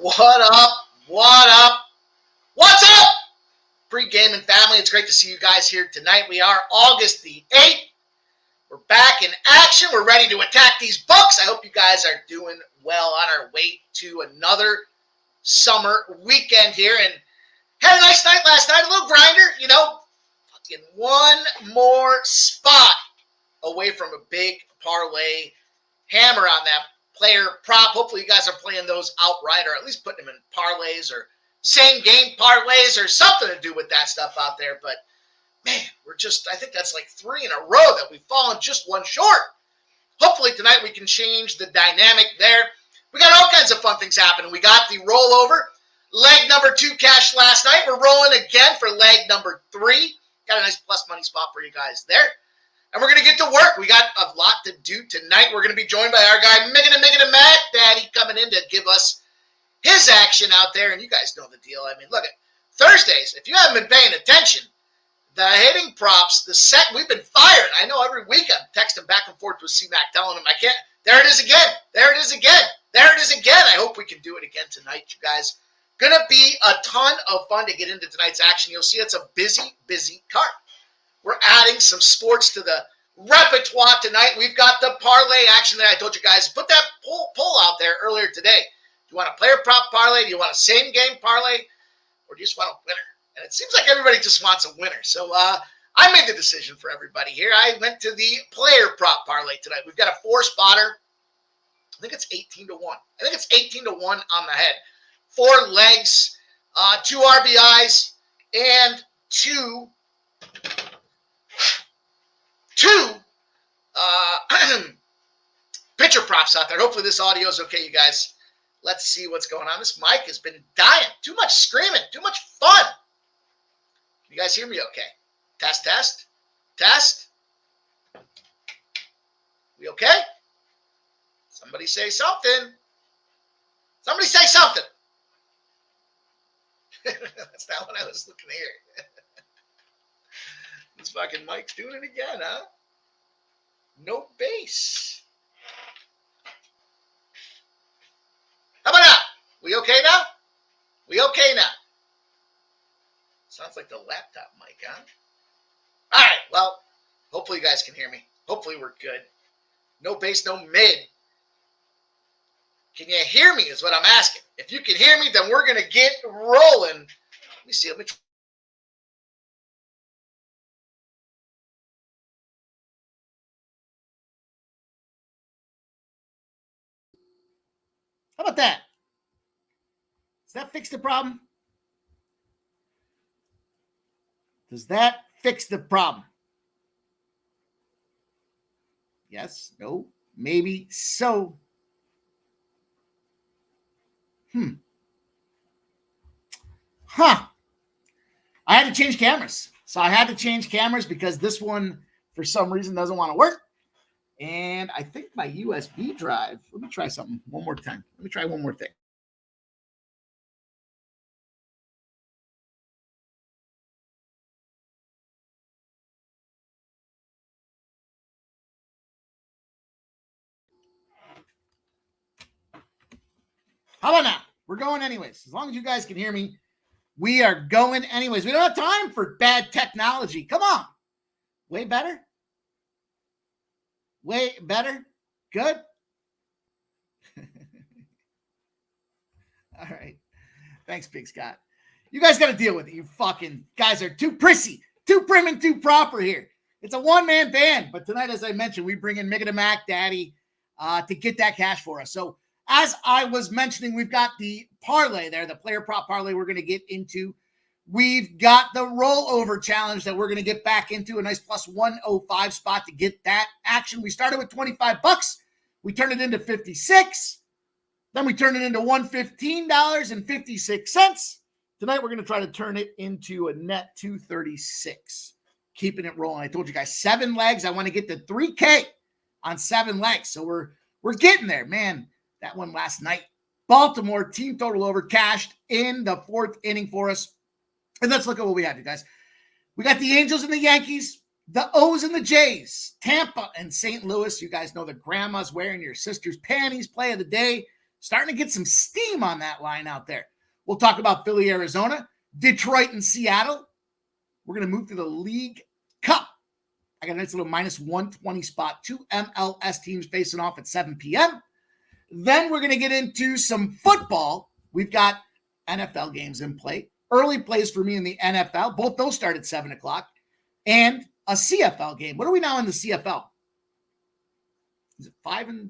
What up? What up? What's up? Pregaming family, it's great to see you guys here tonight. We are August the 8th. We're back in action. We're ready to attack these books. I hope you guys are doing well on our way to another summer weekend here. And had a nice night last night, a little grinder, fucking one more spot away from a big parlay hammer on that player prop. Hopefully you guys are playing those outright or at least putting them in parlays or same game parlays or something to do with that stuff out there. But man, I think that's like 3 in a row that we've fallen just one short. Hopefully tonight we can change the dynamic there. We got all kinds of fun things happening. We got the rollover. Leg number 2 cashed last night. We're rolling again for leg number 3. Got a nice plus money spot for you guys there. And we're going to get to work. We got a lot to do tonight. We're going to be joined by our guy, Miggin' Matt Daddy, coming in to give us his action out there. And you guys know the deal. I mean, look, at Thursdays, if you haven't been paying attention, the hitting props, we've been firing. I know every week I'm texting back and forth with C-Mac telling him I can't. There it is again. There it is again. There it is again. I hope we can do it again tonight, you guys. Going to be a ton of fun to get into tonight's action. You'll see it's a busy, busy card. We're adding some sports to the repertoire tonight. We've got the parlay action that I told you guys. Put that poll out there earlier today. Do you want a player prop parlay? Do you want a same game parlay? Or do you just want a winner? And it seems like everybody just wants a winner. So I made the decision for everybody here. I went to the player prop parlay tonight. We've got a 4-spotter. I think it's 18 to 1. I think it's 18 to 1 on the head. 4 legs, 2 RBIs, and two pitcher props out there. Hopefully this audio is okay, you guys. Let's see what's going on. This mic has been dying. Too much screaming. Too much fun. Can you guys hear me okay? Test, test, test. We okay? Somebody say something. Somebody say something. That's not what I was looking here. This fucking mic's doing it again, huh? No bass. How about now? We okay now? We okay now? Sounds like the laptop mic, huh? All right, well, hopefully you guys can hear me. Hopefully we're good. No bass, no mid. Can you hear me is what I'm asking. If you can hear me, then we're going to get rolling. Let me see. Let me try. How about that? Does that fix the problem? Does that fix the problem? Yes, no, maybe so. I had to change cameras. So I had to change cameras because this one, for some reason, doesn't want to work. And I think my USB drive, let me try something one more time. Let me try one more thing. How about now? We're going anyways. As long as you guys can hear me, we are going anyways. We don't have time for bad technology. Come on. Way better? Way better? Good? All right. Thanks, Big Scott. You guys got to deal with it. You fucking guys are too prissy, too prim and too proper here. It's a one-man band. But tonight, as I mentioned, we bring in Miggin' Mac Daddy to get that cash for us. So as I was mentioning, we've got the parlay there, the player prop parlay we're going to get into. We've got the rollover challenge that we're going to get back into, a nice plus 105 spot to get that action. We started with $25. We turned it into $56. Then we turned it into $115.56. Tonight, we're going to try to turn it into a net $236. Keeping it rolling. I told you guys 7 legs. I want to get to $3K on 7 legs. So we're getting there, man. That one last night. Baltimore team total over cashed in the 4th inning for us. And let's look at what we have, you guys. We got the Angels and the Yankees, the O's and the J's, Tampa and St. Louis. You guys know the grandma's wearing your sister's panties play of the day. Starting to get some steam on that line out there. We'll talk about Philly, Arizona, Detroit, and Seattle. We're going to move to the League Cup. I got a nice little minus 120 spot. 2 MLS teams facing off at 7 p.m. Then we're going to get into some football. We've got NFL games in play. Early plays for me in the NFL. Both those start at 7 o'clock. And a CFL game. What are we now in the CFL? Is it 5-1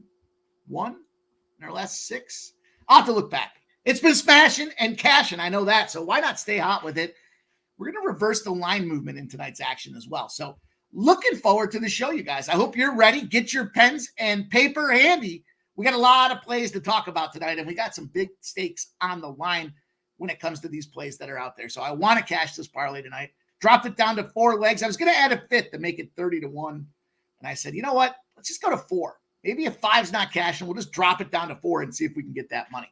in our last 6? I'll have to look back. It's been smashing and cashing. I know that. So why not stay hot with it? We're going to reverse the line movement in tonight's action as well. So looking forward to the show, you guys. I hope you're ready. Get your pens and paper handy. We got a lot of plays to talk about tonight, and we got some big stakes on the line when it comes to these plays that are out there. So I want to cash this parlay tonight. Dropped it down to 4 legs. I was going to add a 5th to make it 30-1. And I said, you know what? Let's just go to 4. Maybe if 5's not cashing, we'll just drop it down to 4 and see if we can get that money.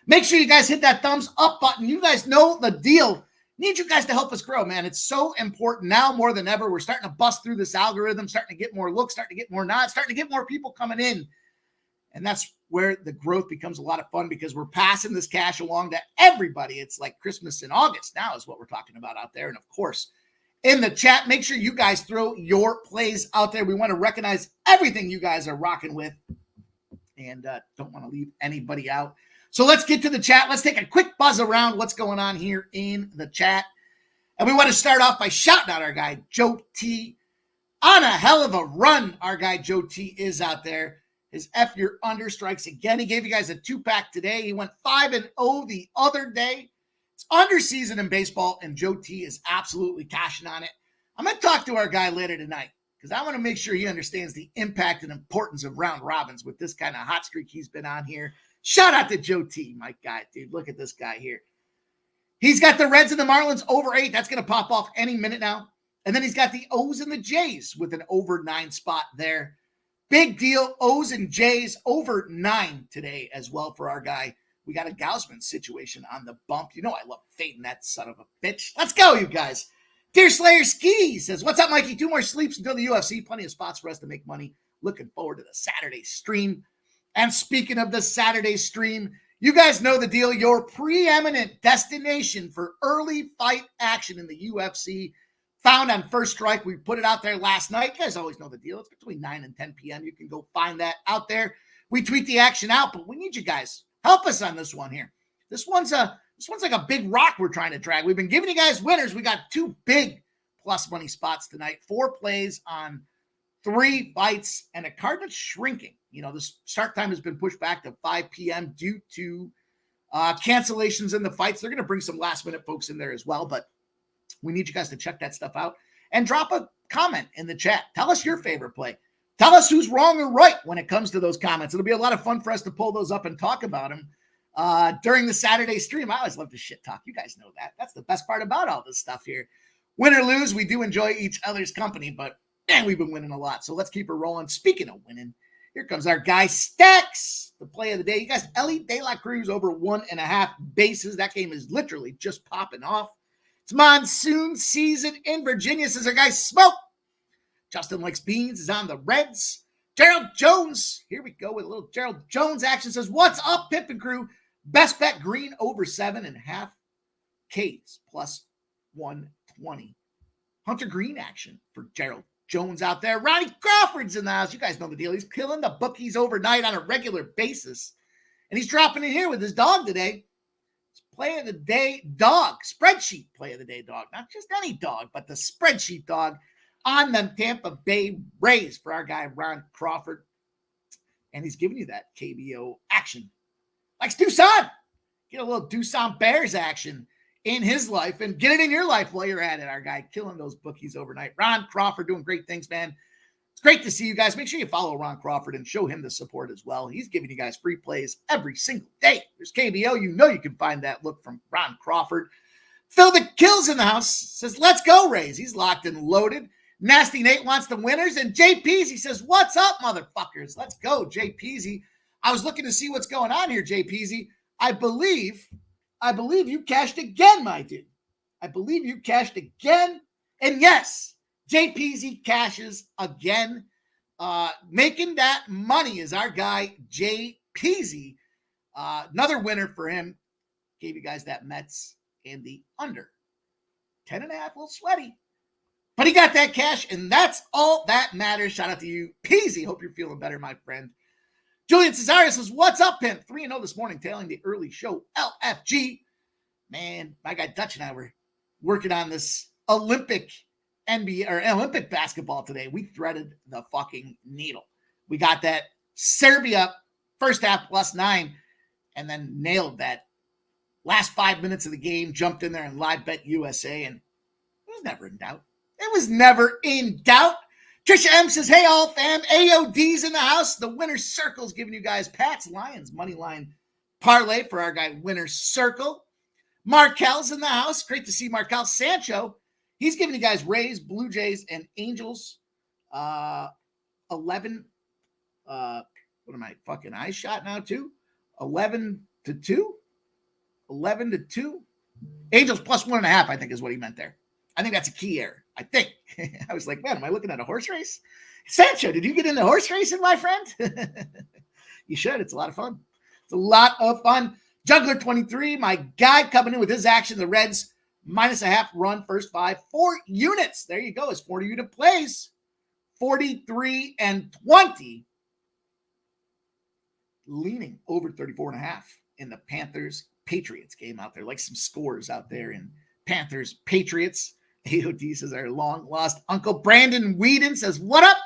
Make sure you guys hit that thumbs up button. You guys know the deal. Need you guys to help us grow, man. It's so important now more than ever. We're starting to bust through this algorithm, starting to get more looks, starting to get more nods, starting to get more people coming in. And that's where the growth becomes a lot of fun because we're passing this cash along to everybody. It's like Christmas in August now is what we're talking about out there. And of course, in the chat, make sure you guys throw your plays out there. We want to recognize everything you guys are rocking with and don't want to leave anybody out. So let's get to the chat. Let's take a quick buzz around what's going on here in the chat. And we want to start off by shouting out our guy, Joe T. On a hell of a run, our guy, Joe T, is out there. His F Your Under strikes again. He gave you guys a 2-pack today. He went 5-0 the other day. It's under season in baseball, and Joe T is absolutely cashing on it. I'm going to talk to our guy later tonight because I want to make sure he understands the impact and importance of round robins with this kind of hot streak he's been on here. Shout out to Joe T, my guy, dude. Look at this guy here. He's got the Reds and the Marlins over 8. That's going to pop off any minute now. And then he's got the O's and the J's with an over 9 spot there. Big deal. O's and J's over 9 today as well for our guy. We got a Gausman situation on the bump. You know I love fading that son of a bitch. Let's go, you guys. Deer Slayer Ski says, what's up, Mikey? 2 more sleeps until the UFC. Plenty of spots for us to make money. Looking forward to the Saturday stream. And speaking of the Saturday stream, you guys know the deal. Your preeminent destination for early fight action in the UFC. Found on First Strike. We put it out there last night. You guys always know the deal. It's between 9 and 10 p.m. You can go find that out there. We tweet the action out, but we need you guys. Help us on this one here. This one's like a big rock we're trying to drag. We've been giving you guys winners. We got 2 big plus money spots tonight. 4 plays on 3 fights and a card that's shrinking. You know, the start time has been pushed back to 5 p.m. due to cancellations in the fights. They're going to bring some last-minute folks in there as well, but we need you guys to check that stuff out and drop a comment in the chat. Tell us your favorite play. Tell us who's wrong or right when it comes to those comments. It'll be a lot of fun for us to pull those up and talk about them during the Saturday stream. I always love to shit talk. You guys know that. That's the best part about all this stuff here. Win or lose, we do enjoy each other's company, but man, we've been winning a lot. So let's keep it rolling. Speaking of winning, here comes our guy Stacks, the play of the day. You guys, Ellie De La Cruz over 1.5 bases. That game is literally just popping off. It's monsoon season in Virginia, says our guy Smoke. Justin Likes Beans is on the Reds. Gerald Jones, here we go with a little Gerald Jones action, says, what's up, Pip and crew? Best bet green over 7.5 Ks plus 120. Hunter Green action for Gerald Jones out there. Ronnie Crawford's in the house. You guys know the deal. He's killing the bookies overnight on a regular basis. And he's dropping in here with his dog today. It's play of the day dog. Spreadsheet play of the day dog. Not just any dog, but the spreadsheet dog on the Tampa Bay Rays for our guy, Ron Crawford. And he's giving you that KBO action. Likes Doosan. Get a little Doosan Bears action in his life and get it in your life while you're at it. Our guy killing those bookies overnight. Ron Crawford doing great things, man. It's great to see you guys. Make sure you follow Ron Crawford and show him the support as well. He's giving you guys free plays every single day. There's KBO. You know you can find that look from Ron Crawford. Phil the Kills in the house says, let's go, Rays. He's locked and loaded. Nasty Nate wants the winners. And Jay Peasy says, what's up, motherfuckers? Let's go, Jay Peasy. I was looking to see what's going on here, Jay Peasy. I believe you cashed again, my dude. I believe you cashed again. And yes, Jay Peasy cashes again. Making that money is our guy, Jay Peasy. Another winner for him. Gave you guys that Mets and the under. 10.5, a little sweaty. But he got that cash, and that's all that matters. Shout out to you, Peasy. Hope you're feeling better, my friend. Julian Cesario says, what's up, Pimp? 3-0 this morning, tailing the early show. LFG. Man, my guy Dutch and I were working on this Olympic NBA or Olympic basketball today. We threaded the fucking needle. We got that Serbia first half +9 and then nailed that last 5 minutes of the game, jumped in there and live bet USA, and it was never in doubt. It was never in doubt. Trisha M says, hey, all fam, AOD's in the house. The winner's circle's giving you guys Pats Lions money line parlay for our guy Winner's Circle. Markel's in the house. Great to see Markel. Sancho, he's giving you guys Rays, Blue Jays, and Angels. 11. What am I, fucking eye shot now, too? 11-2? 11-2? Angels +1.5, I think is what he meant there. I think that's a key error. I think. I was like, man, am I looking at a horse race? Sancho, did you get into horse racing, my friend? You should. It's a lot of fun. It's a lot of fun. Juggler 23, my guy coming in with his action. The Reds -0.5 run, first 5, 4 units. There you go. His 40-unit plays. 43-20. Leaning over 34.5 in the Panthers Patriots game out there. Like some scores out there in Panthers Patriots. AOD says our long lost uncle Brandon Whedon says, what up?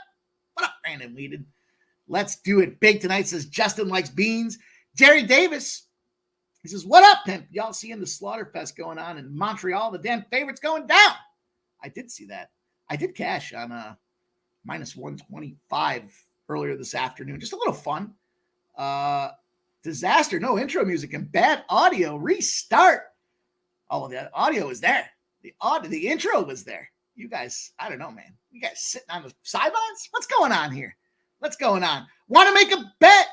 What up, Brandon Whedon? Let's do it big tonight, says Justin likes beans. Jerry Davis, he says, what up, Pimp? Y'all seeing the Slaughterfest going on in Montreal? The damn favorite's going down. I did see that. I did cash on -125 earlier this afternoon. Just a little fun. Disaster, no intro music and bad audio. Restart. Oh, the audio is there. The intro was there. You guys, I don't know, man. You guys sitting on the sidelines? What's going on here? What's going on? Want to make a bet?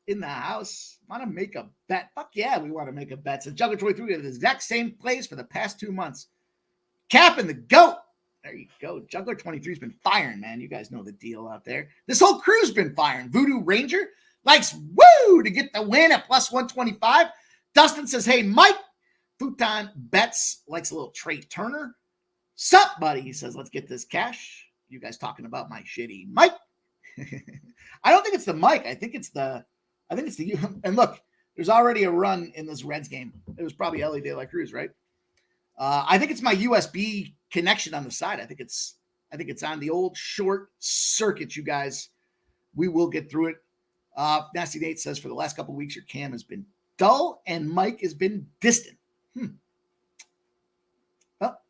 In the house. Want to make a bet? Fuck yeah, we want to make a bet. So Juggler 23 at the exact same place for the past 2 months. Cap and the GOAT. There you go. Juggler 23's been firing, man. You guys know the deal out there. This whole crew's been firing. Voodoo Ranger likes woo to get the win at +125. Dustin says, hey, Mike. Futon Bets likes a little Trey Turner. Sup, buddy? He says, let's get this cash. You guys talking about my shitty mic? I don't think it's the mic. I think it's the and look, there's already a run in this Reds game. It was probably Ellie De La Cruz, right? I think it's my USB connection on the side. I think it's on the old short circuit, you guys. We will get through it. Nasty Nate says, for the last couple of weeks, your cam has been dull and Mike has been distant. Well,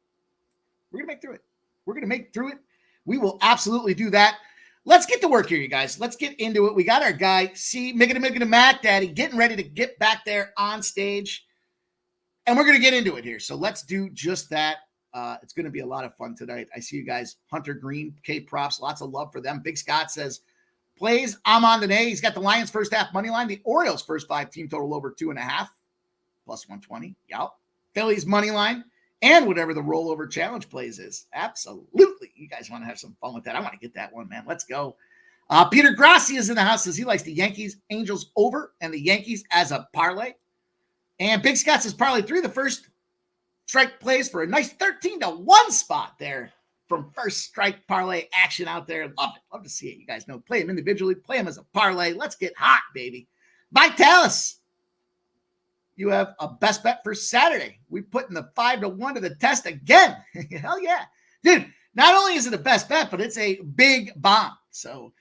we're going to make through it. We're going to make through it. We will absolutely do that. Let's get to work here, you guys. Let's get into it. We got our guy, Miggity Mac Daddy, getting ready to get back there on stage. And we're going to get into it here. So let's do just that. It's going to be a lot of fun tonight. I see you guys, Hunter Green, K Props, lots of love for them. Big Scott says, plays, I'm on today. He's got the Lions first half money line. The Orioles first 5 team total over 2.5. +120. Yep. Phillies money line and whatever the rollover challenge plays is. Absolutely. You guys want to have some fun with that. I want to get that one, man. Let's go. Peter Grassi is in the house. Says he likes the Yankees, Angels over and the Yankees as a parlay. And Big Scott says parlay 3, the first strike plays for a nice 13-1 spot there from first strike parlay action out there. Love it. Love to see it. You guys know, play them individually, play them as a parlay. Let's get hot, baby. Vitalis. You have a best bet for Saturday. We putting the 5-1 to the test again. Hell yeah. Dude, not only is it a best bet, but it's a big bomb. So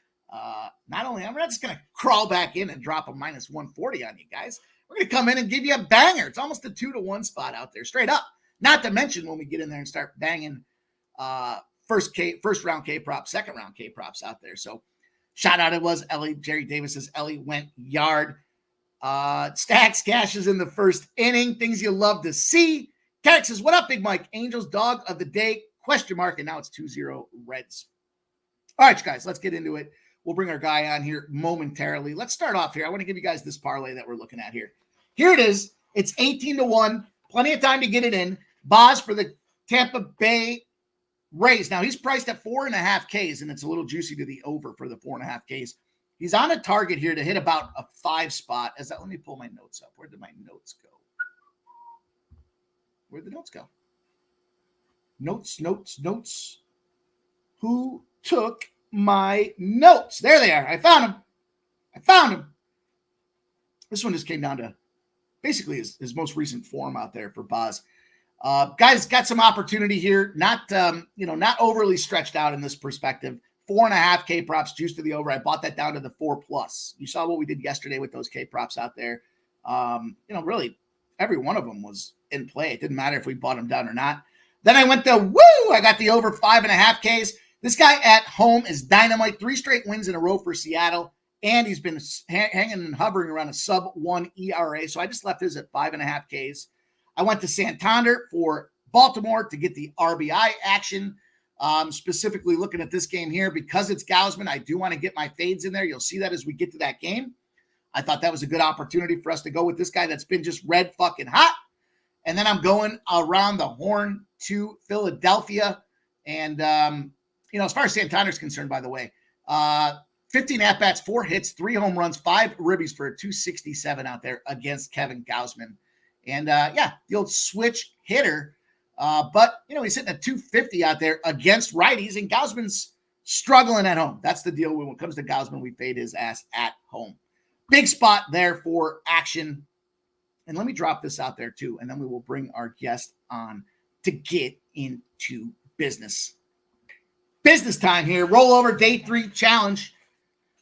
not only, I'm not just going to crawl back in and drop a -140 on you guys. We're going to come in and give you a banger. It's almost a 2-1 spot out there, straight up. Not to mention when we get in there and start banging first round K props, second round K props out there. So shout out, it was Ellie. Jerry Davis says Ellie went yard. Stacks cashes in the first inning. Things you love to see. Tarek says, what up, Big Mike? Angels dog of the day, ? And now it's 2-0 Reds. All right, guys, let's get into it. We'll bring our guy on here momentarily. Let's start off here. I want to give you guys this parlay that we're looking at here. Here it is. It's 18-1. Plenty of time to get it in. Boz for the Tampa Bay Rays. Now, he's priced at 4.5 Ks, and it's a little juicy to the over for the 4.5 Ks. He's on a target here to hit about a 5 spot. Let me pull my notes up. Where did my notes go? Where'd the notes go? Notes. Who took my notes? There they are. I found him. This one just came down to basically his most recent form out there for Boz. Guys got some opportunity here. Not overly stretched out in this perspective. 4.5 K props juiced to the over. I bought that down to the 4+. You saw what we did yesterday with those K props out there. Really every one of them was in play. It didn't matter if we bought them down or not. Then I went I got the over 5.5 Ks. This guy at home is dynamite. 3 straight wins in a row for Seattle. And he's been hanging and hovering around a sub-1 ERA. So I just left his at 5.5 Ks. I went to Santander for Baltimore to get the RBI action. Specifically looking at this game here, because it's Gausman, I do want to get my fades in there. You'll see that as we get to that game. I thought that was a good opportunity for us to go with this guy that's been just red fucking hot. And then I'm going around the horn to Philadelphia. And, as far as Santander's concerned, by the way, 15 at-bats, 4 hits, 3 home runs, 5 ribbies for a 267 out there against Kevin Gausman. And, the old switch hitter. But he's hitting a 250 out there against righties, and Gausman's struggling at home. That's the deal. When it comes to Gausman, we fade his ass at home. Big spot there for action. And let me drop this out there too, and then we will bring our guest on to get into business. Business time here. Rollover day 3 challenge.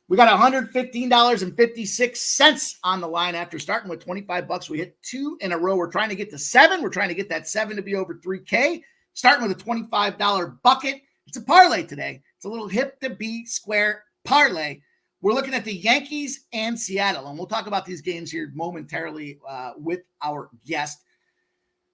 We got $115.56 on the line after starting with $25. We hit 2 in a row. We're trying to get to 7. We're trying to get that 7 to be over 3K. Starting with a $25 bucket. It's a parlay today. It's a little hip to be square parlay. We're looking at the Yankees and Seattle, and we'll talk about these games here momentarily with our guest.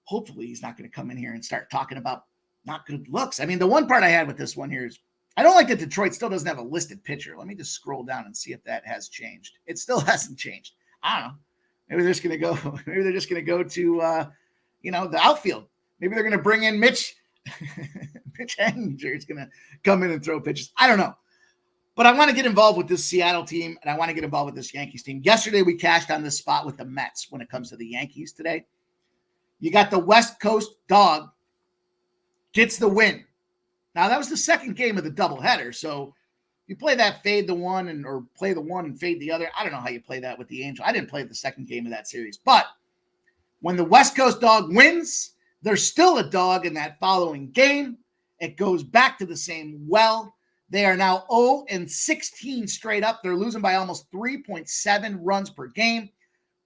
Hopefully he's not going to come in here and start talking about not good looks. I mean, the one part I had with this one here is I don't like that Detroit still doesn't have a listed pitcher. Let me just scroll down and see if that has changed. It still hasn't changed. I don't know. Maybe they're just going to go. Maybe they're just going to go to, the outfield. Maybe they're going to bring in Mitch. Mitch Henninger is going to come in and throw pitches. I don't know. But I want to get involved with this Seattle team, and I want to get involved with this Yankees team. Yesterday, we cashed on this spot with the Mets when it comes to the Yankees today. You got the West Coast dog gets the win. Now, that was the second game of the doubleheader, so you play that fade the one or play the one and fade the other. I don't know how you play that with the Angel. I didn't play the second game of that series. But when the West Coast dog wins, there's still a dog in that following game. It goes back to the same well. They are now 0-16 straight up. They're losing by almost 3.7 runs per game.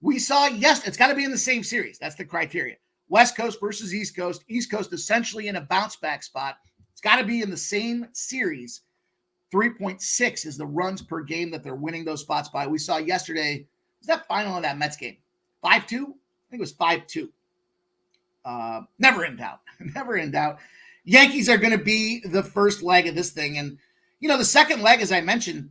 We saw, it's got to be in the same series. That's the criteria. West Coast versus East Coast. East Coast essentially in a bounce back spot. It's got to be in the same series. 3.6 is the runs per game that they're winning those spots by. We saw yesterday, was that final of that Mets game? 5-2? I think it was 5-2. Never in doubt. Never in doubt. Yankees are going to be the first leg of this thing. And, the second leg, as I mentioned,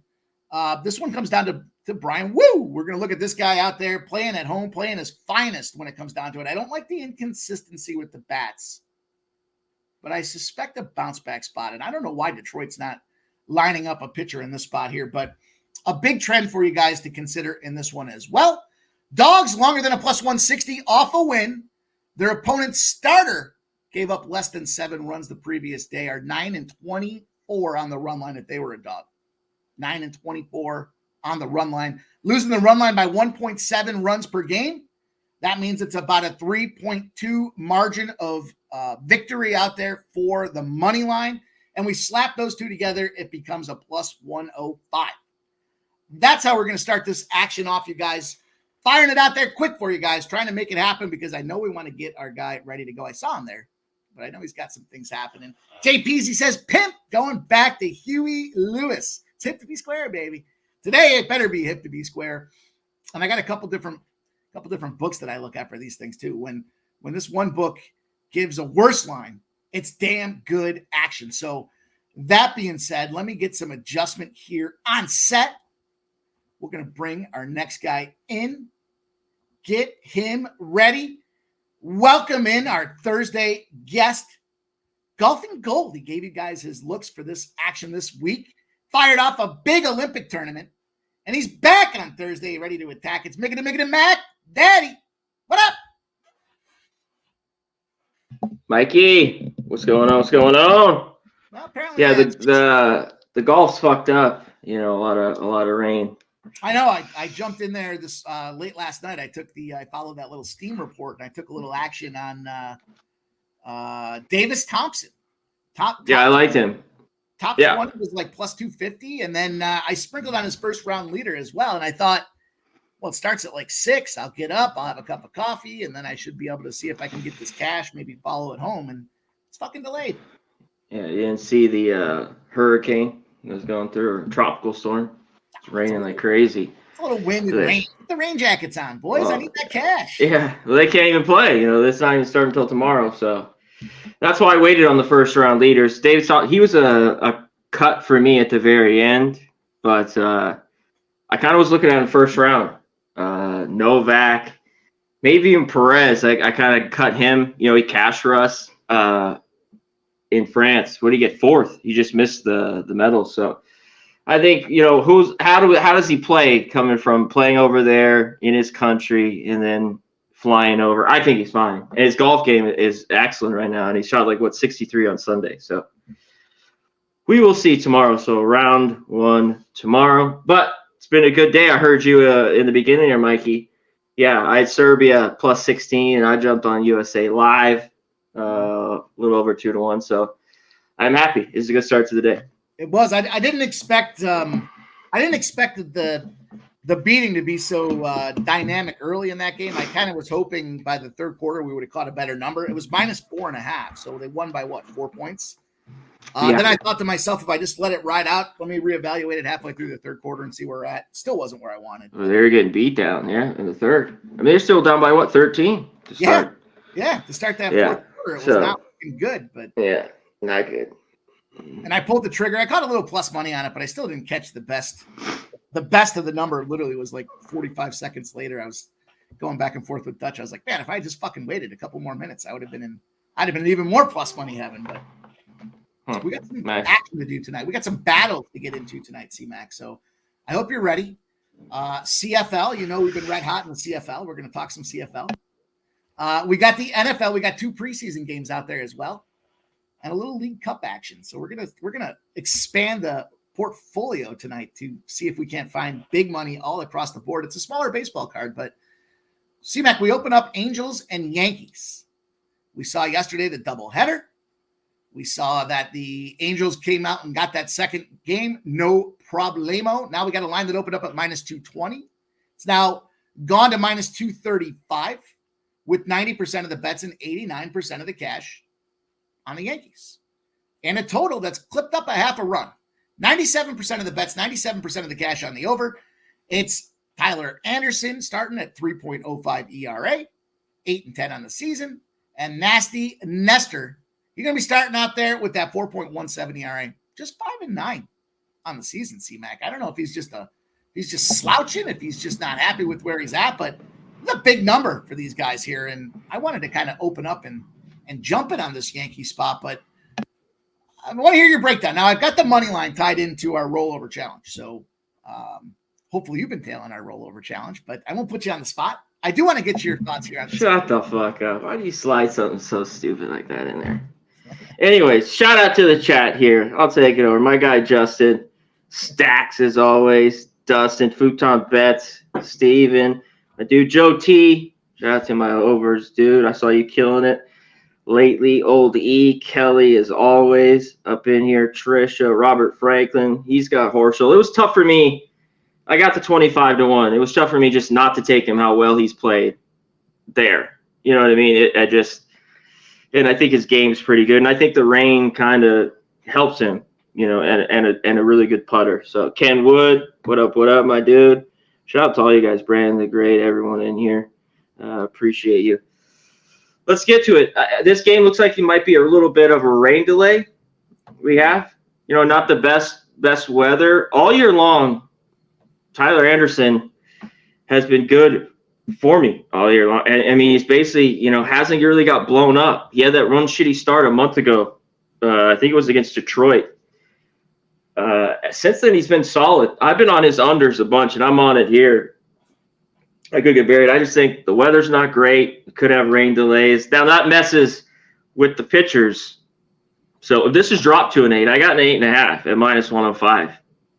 this one comes down to Brian Woo. We're going to look at this guy out there playing at home, playing his finest when it comes down to it. I don't like the inconsistency with the bats, but I suspect a bounce back spot. And I don't know why Detroit's not lining up a pitcher in this spot here, but a big trend for you guys to consider in this one as well. Dogs longer than a plus 160 off a win. Their opponent's starter gave up less than 7 runs the previous day, are 9-24 on the run line if they were a dog. 9-24 on the run line. Losing the run line by 1.7 runs per game. That means it's about a 3.2 margin of victory out there for the money line. And we slap those two together, it becomes a plus 105. That's how we're going to start this action off, you guys. Firing it out there quick for you guys, trying to make it happen because I know we want to get our guy ready to go. I saw him there, but I know he's got some things happening. JP's, he says, pimp, going back to Huey Lewis. It's hip to be square, baby. Today, it better be hip to be square. And I got a couple different books that I look at for these things too. When this one book gives a worse line, it's damn good action. So that being said, let me get some adjustment here on set. We're going to bring our next guy in, get him ready. Welcome in our Thursday guest, Golfing Gold. He gave you guys his looks for this action this week. Fired off a big Olympic tournament. And he's back on Thursday, ready to attack. It's Miggity Mac. Daddy, what up? Mikey, what's going on? What's going on? Well, apparently, Yeah, the golf's fucked up. You know, a lot of rain. I know. I jumped in there this late last night. I followed that little Steam report, and I took a little action on Davis Thompson. I liked him. Top 20 was like plus 250, and then I sprinkled on his first round leader as well. And I thought, well, it starts at like 6. I'll get up, I'll have a cup of coffee, and then I should be able to see if I can get this cash, maybe follow it home. And it's fucking delayed. Yeah, you didn't see the hurricane that was going through, or tropical storm. It's raining like crazy. It's a little wind and rain. Put the rain jackets on, boys. I need that cash. Yeah, well, they can't even play. You know, it's not even starting until tomorrow. So that's why I waited on the first round leaders. David, he was a cut for me at the very end, but I kind of was looking at the first round. Novak, maybe even Perez. I kind of cut him. You know, he cashed for us in France. What did he get? 4th. He just missed the medal. So I think, you know, how does he play coming from playing over there in his country and then flying over? I think he's fine. And his golf game is excellent right now, and he shot 63 on Sunday. So we will see tomorrow. So round 1 tomorrow. But it's been a good day. I heard you in the beginning here, Mikey. Yeah, I had Serbia plus 16, and I jumped on USA Live, a little over 2-1. So I'm happy. It's a good start to the day. It was. I didn't expect. I didn't expect the beating to be so dynamic early in that game. I kind of was hoping by the third quarter we would have caught a better number. It was minus 4.5, so they won by 4 points. Then I thought to myself, if I just let it ride out, let me reevaluate it halfway through the third quarter and see where we're at. Still wasn't where I wanted. Well, they were getting beat down, in the third. I mean, they're still down by 13 to start. Yeah, to start that fourth quarter, it was not looking good, but not good. And I pulled the trigger. I caught a little plus money on it, but I still didn't catch the best. The best of the number literally was 45 seconds later. I was going back and forth with Dutch. I was like, man, if I just fucking waited a couple more minutes, I'd have been in even more plus money heaven. But we got some action to do tonight. We got some battles to get into tonight, C-Mac. So I hope you're ready. CFL, we've been red hot in the CFL. We're going to talk some CFL. We got the NFL. We got 2 preseason games out there as well, and a little League Cup action. So we're gonna expand the portfolio tonight to see if we can't find big money all across the board. It's a smaller baseball card, but C-Mac, we open up Angels and Yankees. We saw yesterday the doubleheader. We saw that the Angels came out and got that second game, no problemo. Now we got a line that opened up at minus 220. It's now gone to minus 235 with 90% of the bets and 89% of the cash on the Yankees. And a total that's clipped up a half a run. 97% of the bets, 97% of the cash on the over. It's Tyler Anderson starting at 3.05 ERA, 8-10 on the season. And Nasty Nestor, you're going to be starting out there with that 4.17 ERA, just 5-9 on the season, C-Mac. I don't know if he's just slouching, if he's just not happy with where he's at, but it's a big number for these guys here. And I wanted to kind of open up and jump it on this Yankee spot, but I want to hear your breakdown. Now, I've got the money line tied into our rollover challenge. So hopefully you've been tailing our rollover challenge, but I won't put you on the spot. I do want to get your thoughts here on this. Shut the fuck up. Why do you slide something so stupid like that in there? Anyways, shout out to the chat here. I'll take it over. My guy Justin, Stacks as always, Dustin, Futon Betts, Steven, my dude Joe T. Shout out to my overs, dude. I saw you killing it lately. Old E, Kelly as always up in here. Trisha, Robert Franklin. He's got Horschel. It was tough for me. I got to 25-1. It was tough for me just not to take him how well he's played there. You know what I mean? And I think his game's pretty good. And I think the rain kind of helps him, and a really good putter. So Ken Wood, what up, my dude? Shout out to all you guys, Brandon the Great, everyone in here. Appreciate you. Let's get to it. This game looks like it might be a little bit of a rain delay. We have, not the best weather all year long. Tyler Anderson has been good for me all year long. And I mean, he's basically, hasn't really got blown up. He had that run shitty start a month ago. I think it was against Detroit. since then he's been solid. I've been on his unders a bunch, and I'm on it here. I could get buried. I just think the weather's not great. We could have rain delays. Now that messes with the pitchers. So if this is dropped to an 8, I got an 8.5 at minus 105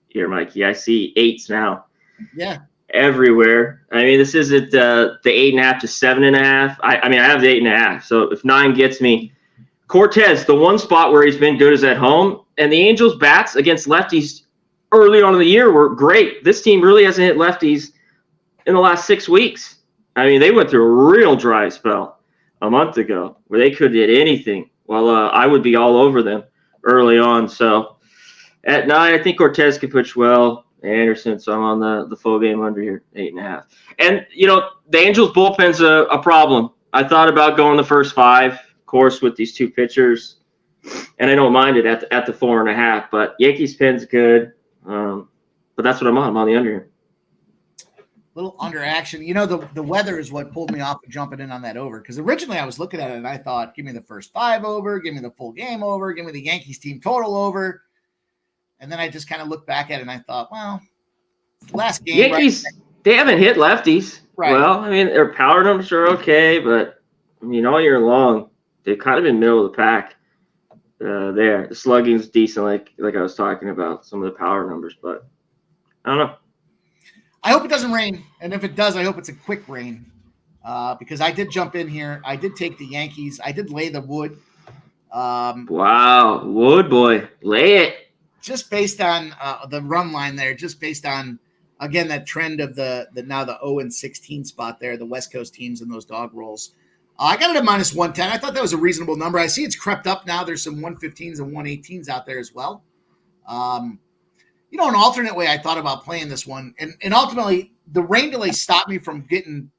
here, Mikey. I see 8s now. Yeah. Everywhere. I mean, this isn't the 8.5 to 7.5. I mean, I have the 8.5. So if 9 gets me, Cortez, the one spot where he's been good is at home, and the Angels' bats against lefties early on in the year were great. This team really hasn't hit lefties in the last 6 weeks. I mean, they went through a real dry spell a month ago where they couldn't hit anything. Well, I would be all over them early on. So at 9, I think Cortez can pitch well. Anderson, so I'm on the full game under here, 8.5. And, the Angels' bullpen's a problem. I thought about going the first 5, of course, with these 2 pitchers, and I don't mind it at the 4.5. But Yankees' pen's good, but that's what I'm on. I'm on the under here. Little under action. The weather is what pulled me off of jumping in on that over, because originally I was looking at it and I thought, give me the first 5 over, give me the full game over, give me the Yankees team total over. And then I just kind of looked back at it and I thought, well, last game. Yankees, they haven't hit lefties. Right. Well, I mean, their power numbers are okay, but all year long, they've kind of been middle of the pack there. The slugging's decent, like I was talking about, some of the power numbers, but I don't know. I hope it doesn't rain, and if it does, I hope it's a quick rain, because I did jump in here. I did take the Yankees. I did lay the wood. Wow, wood boy, lay it. Just based on the run line there, just based on, again, that trend of the now the 0-16 spot there, the West Coast teams and those dog rolls. I got it at minus 110. I thought that was a reasonable number. I see it's crept up now. There's some 115s and 118s out there as well. An alternate way I thought about playing this one, and ultimately the rain delay stopped me from getting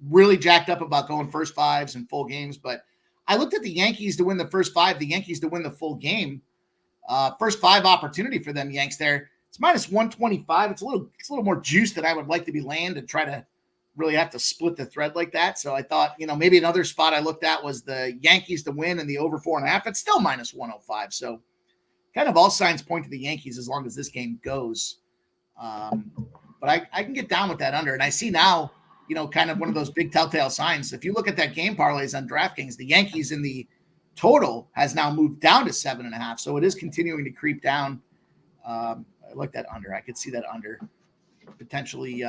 really jacked up about going first 5s and full games. But I looked at the Yankees to win the first 5, the Yankees to win the full game. First 5 opportunity for them Yanks there. It's minus 125. It's a little more juice than I would like to be laying to try to really have to split the thread like that. So I thought, maybe another spot I looked at was the Yankees to win and the over 4.5. It's still minus 105. So kind of all signs point to the Yankees as long as this game goes. But I can get down with that under. And I see now, kind of one of those big telltale signs. If you look at that game parlays on DraftKings, the Yankees in the total has now moved down to 7.5. So it is continuing to creep down. I like that under. I could see that under potentially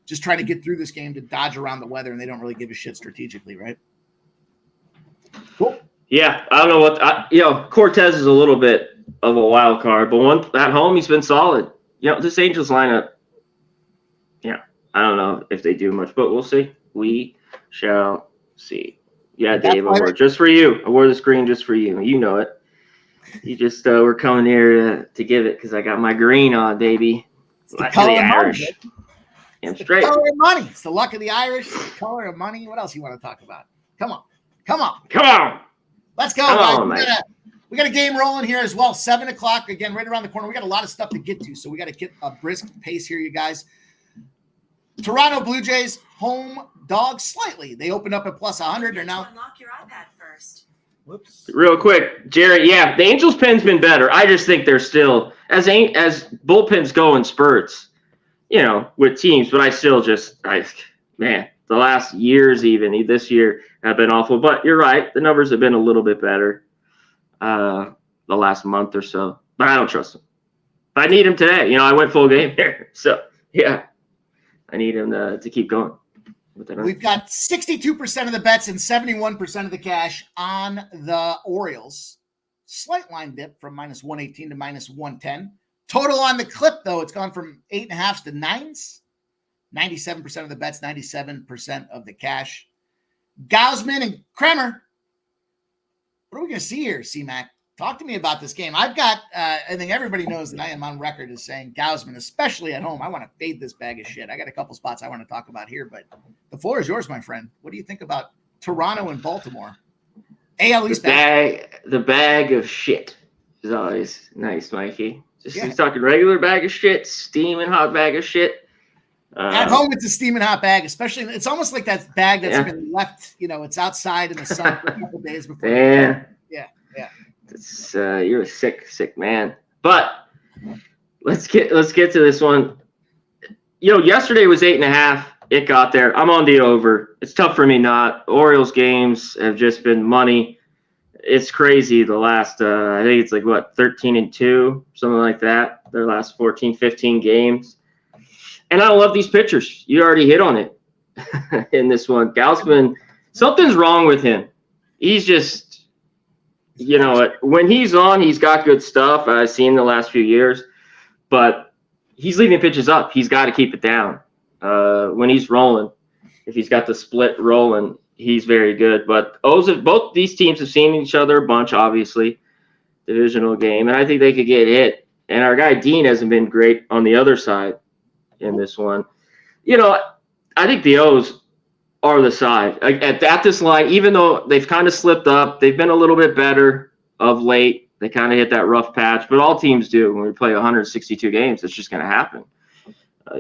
just trying to get through this game to dodge around the weather, and they don't really give a shit strategically, right? Cool. Yeah, I don't know what Cortez is a little bit of a wild card, but at home he's been solid. This Angels lineup. Yeah, I don't know if they do much, but we'll see. We shall see. Yeah, Dave, I wore it just for you. I wore the screen just for you. You know it. You just were coming here to give it because I got my green on, baby. It's the color of Irish. Money. It's straight. The color of money. It's the luck of the Irish. It's the color of money. What else you want to talk about? Come on. Let's go, guys. We got a game rolling here as well. 7 o'clock again, right around the corner. We got a lot of stuff to get to, so we got to get a brisk pace here, you guys. Toronto Blue Jays home dog slightly. They opened up at plus 100. They're now unlock your iPad first. Whoops. Real quick, Jared. Yeah, the Angels' pen's been better. I just think they're still as bullpens go in spurts, with teams. But I still the last years, even this year, have been awful. But you're right, the numbers have been a little bit better the last month or so. But I don't trust them. But I need him today. I went full game here, so yeah, I need him to keep going. We've got 62% of the bets and 71% of the cash on the Orioles. Slight line dip from minus 118 to minus 110. Total on the clip, though, it's gone from 8.5s to 9s. 97% of the bets, 97% of the cash. Gausman and Kremer. What are we going to see here, C-Mac? Talk to me about this game. I've got, I think everybody knows that I am on record as saying Gausman, especially at home. I want to fade this bag of shit. I got a couple spots I want to talk about here, but the floor is yours, my friend. What do you think about Toronto and Baltimore? AL East the bag of shit is always nice, Mikey. He's talking regular bag of shit, steaming hot bag of shit. At home, it's a steaming hot bag, especially. It's almost like that bag that's been left, it's outside in the sun for a couple days before. Yeah. Yeah. It's, you're a sick man. But let's get to this one. Yesterday was 8.5. It got there. I'm on the over. It's tough for me not. Orioles games have just been money. It's crazy. The last, I think it's 13-2, something like that. Their last 14, 15 games. And I love these pitchers. You already hit on it in this one. Gausman, something's wrong with him. He's just, when he's on, he's got good stuff. I've seen the last few years. But he's leaving pitches up. He's got to keep it down. When he's rolling, if he's got the split rolling, he's very good. But both these teams have seen each other a bunch, obviously, divisional game, and I think they could get hit. And our guy Dean hasn't been great on the other side in this one. I think the O's are the side. At this line, even though they've kind of slipped up, they've been a little bit better of late. They kind of hit that rough patch, but all teams do. When we play 162 games, it's just going to happen.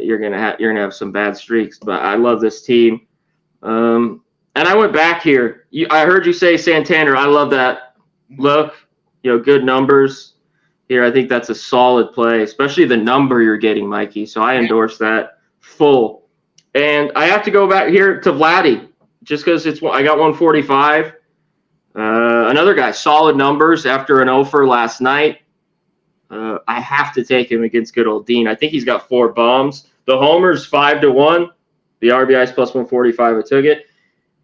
You're gonna have some bad streaks, but I love this team. And I went back here. I heard you say Santander. I love that look. Good numbers here. I think that's a solid play, especially the number you're getting, Mikey. So I endorse that full. And I have to go back here to Vladdy, just because I got 145. Another guy, solid numbers after an 0-for last night. I have to take him against good old Dean. I think he's got 4 bombs. The homers 5-1. The RBI's plus 145. I took it.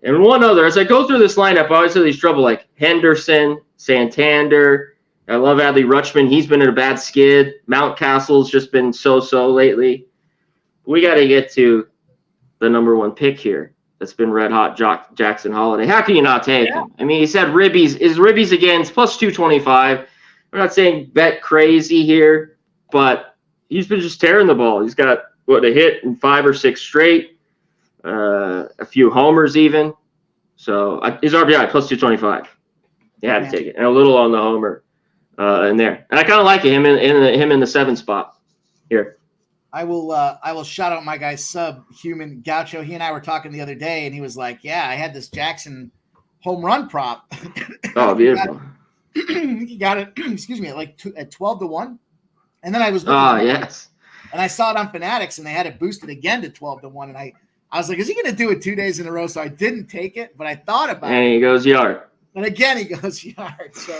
And one other, as I go through this lineup, I always have these trouble like Henderson, Santander. I love Adley Rutschman. He's been in a bad skid. Mountcastle's just been so-so lately. We got to get to the number 1 pick here. That's been red hot, Jackson Holiday. How can you not take him? I mean, he's had ribbies. His ribbies again, it's plus 225. I'm not saying bet crazy here, but he's been just tearing the ball. He's got, a hit in 5 or 6 straight, a few homers even. So his RBI, plus 225. You had to take it. And a little on the homer in there. And I kind of like him in the 7 spot here. I will shout out my guy Subhuman Gaucho. He and I were talking the other day, and he was like, yeah, I had this Jackson home run prop. Oh, beautiful. He got it, excuse me, at 12-1. And then I was looking yes. And I saw it on Fanatics, and they had it boosted again to 12-1. And I was like, is he going to do it 2 days in a row? So I didn't take it, but I thought about it. And he goes yard. And again, he goes yard. So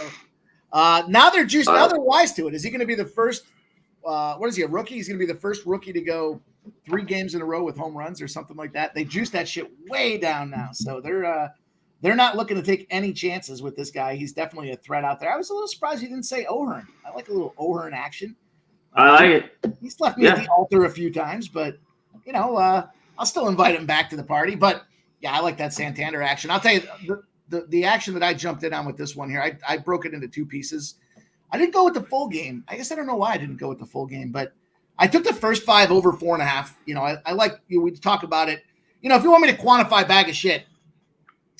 now they're juiced. Now they're wise to it. Is he going to be the first? What is he, a rookie? He's going to be the first rookie to go 3 games in a row with home runs or something like that. They juiced that shit way down now. So they're not looking to take any chances with this guy. He's definitely a threat out there. I was a little surprised he didn't say O'Hearn. I like a little O'Hearn action. I like it. He's left me at the altar a few times, but, I'll still invite him back to the party. But, yeah, I like that Santander action. I'll tell you, the action that I jumped in on with this one here, I broke it into 2 pieces. I didn't go with the full game. I guess I don't know why I didn't go with the full game, but I took the first 5 over 4.5. I like we talk about it. If you want me to quantify bag of shit,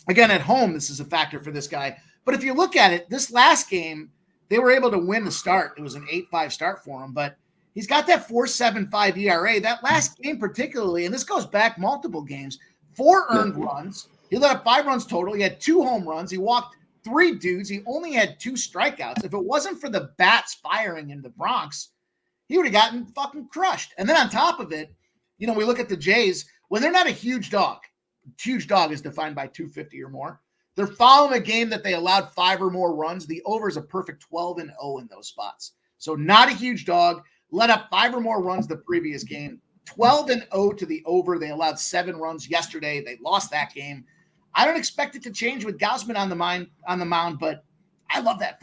again, at home, this is a factor for this guy. But if you look at it, this last game, they were able to win the start. It was an 8-5 start for him, but he's got that 4.75 ERA. That last game particularly, and this goes back multiple games, 4 earned runs. He let up 5 runs total. He had 2 home runs. He walked 3 dudes. He only had 2 strikeouts. If it wasn't for the bats firing in the Bronx, he would have gotten fucking crushed. And then on top of it, we look at the Jays, when they're not a huge dog is defined by 250 or more. They're following a game that they allowed 5 or more runs. The over is a perfect 12-0 in those spots. So not a huge dog, let up 5 or more runs the previous game, 12-0 to the over. They allowed 7 runs yesterday. They lost that game. I don't expect it to change with Gausman on the mound, but I love that.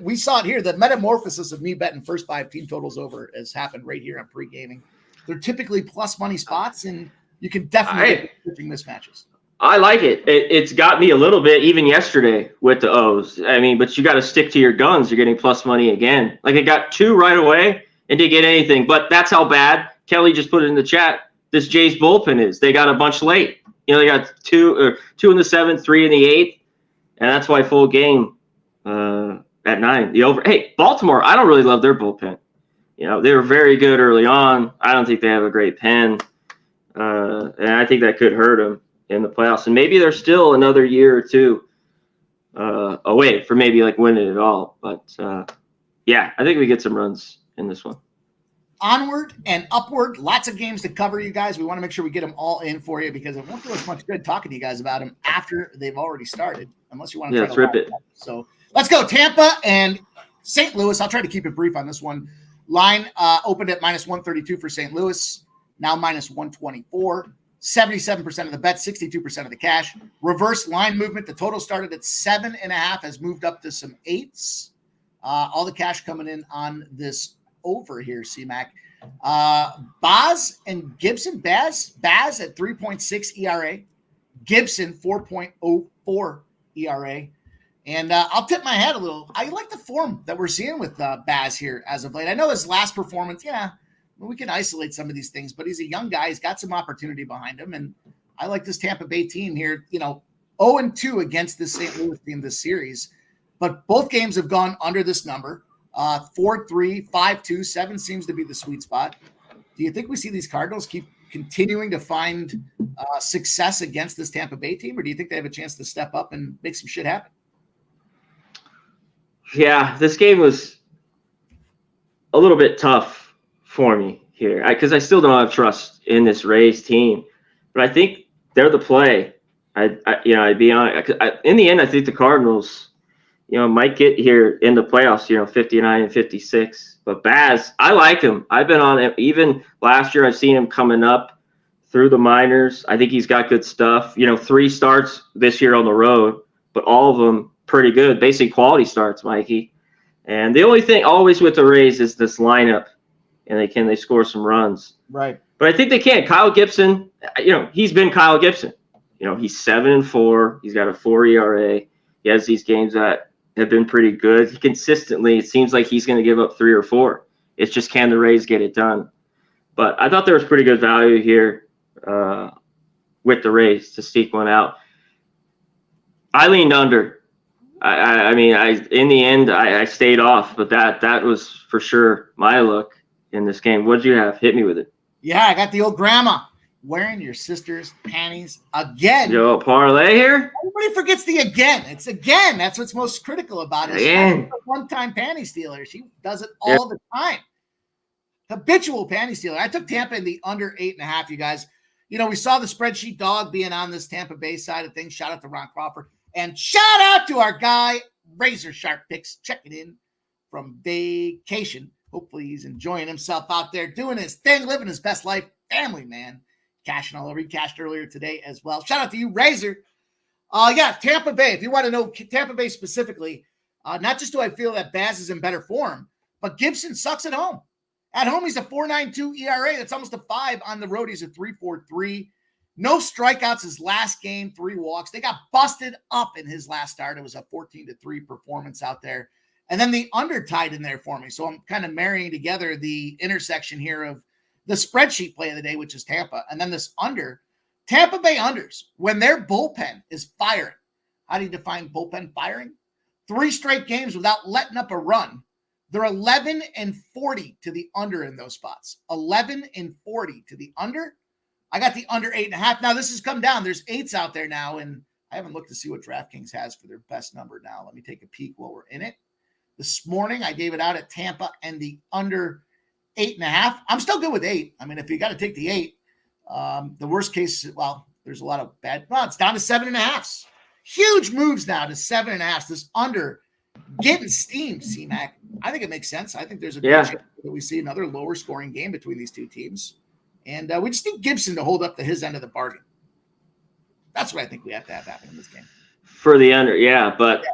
We saw it here. The metamorphosis of me betting first 5 team totals over has happened right here on Pregaming. They're typically plus money spots, and you can definitely get pitching mismatches. I like it. It's got me a little bit even yesterday with the O's. I mean, but you got to stick to your guns. You're getting plus money again. Like, it got 2 right away and didn't get anything. But that's how bad, Kelly just put it in the chat, this Jays bullpen is. They got a bunch late. They got 2 in the 7th, 3 in the 8th. And that's why full game at 9. The over. Hey, Baltimore, I don't really love their bullpen. They were very good early on. I don't think they have a great pen. And I think that could hurt them in the playoffs. And maybe they're still another year or 2 away from maybe winning it all. But, I think we get some runs in this one. onward and upward. Lots of games to cover, you guys. We want to make sure we get them all in for you because it won't do us much good talking to you guys about them after they've already started, unless you want to let's rip it. So let's go. Tampa and St. Louis. I'll try to keep it brief on this one. Line opened at -132 for St. Louis, now -124. 77% of the bet, 62% of the cash. Reverse line movement. The total started at 7.5, has moved up to some 8s. All the cash coming in on this over here, C-Mac. Baz and Gibson. Baz at 3.6 ERA. Gibson 4.04 ERA. And I'll tip my head a little. I like the form that we're seeing with Baz here as of late. I know his last performance, we can isolate some of these things, but he's a young guy. He's got some opportunity behind him. And I like this Tampa Bay team here, 0-2 against this St. Louis team this series. But both games have gone under this number. 4-3, 5-2, 7 seems to be the sweet spot. Do you think we see these Cardinals keep continuing to find success against this Tampa Bay team, or do you think they have a chance to step up and make some shit happen? Yeah, this game was a little bit tough for me here because I still don't have trust in this Rays team, but I think they're the play. I'd be honest. In the end, I think the Cardinals, might get here in the playoffs, 59 and 56. But Baz, I like him. I've been on him. Even last year, I've seen him coming up through the minors. I think he's got good stuff. 3 starts this year on the road, but all of them pretty good, basically quality starts, Mikey. And the only thing always with the Rays is this lineup, and they score some runs. Right. But I think they can. Kyle Gibson, he's been Kyle Gibson. He's 7-4. He's got a 4 ERA. He has these games that have been pretty good. He consistently, it seems like he's going to give up 3 or 4. It's just, can the Rays get it done? But I thought there was pretty good value here with the Rays to sneak one out. I leaned under. I mean, in the end, I stayed off, but that was for sure my look in this game. What'd you have? Hit me with it. Yeah, I got the old grandma wearing your sister's panties again. Yo, parlay here? Everybody forgets the again. It's again. That's what's most critical about it. Again. She's a one-time panty stealer. She does it all the time. Habitual panty stealer. I took Tampa in the under 8.5, you guys. We saw the spreadsheet dog being on this Tampa Bay side of things. Shout out to Ron Crawford. And shout out to our guy, Razor Sharp Picks, checking in from vacation. Hopefully he's enjoying himself out there, doing his thing, living his best life. Family man. Cashing all over. He cashed earlier today as well. Shout out to you, Razor. Tampa Bay. If you want to know Tampa Bay specifically, not just do I feel that Baz is in better form, but Gibson sucks at home. At home, he's a 4.92 ERA. That's almost a 5. On the road, he's a 3.43. No strikeouts his last game, 3 walks. They got busted up in his last start. It was a 14-3 performance out there. And then the under tied in there for me. So I'm kind of marrying together the intersection here of the spreadsheet play of the day, which is Tampa, and then this under. Tampa Bay unders, when their bullpen is firing. How do you define bullpen firing? 3 straight games without letting up a run. They're 11-40 to the under in those spots. 11-40 to the under. I got the under 8.5. Now, this has come down. There's 8s out there now, and I haven't looked to see what DraftKings has for their best number now. Let me take a peek while we're in it. This morning, I gave it out at Tampa and the under 8.5. I'm still good with 8. I mean, if you got to take the 8, the worst case, there's a lot of bad. Well, it's down to 7.5. Huge moves now to 7.5. This under getting steamed, C-Mac. I think it makes sense. I think there's a good chance that we see another lower scoring game between these two teams. And we just need Gibson to hold up to his end of the bargain. That's what I think we have to have happen in this game. For the under, but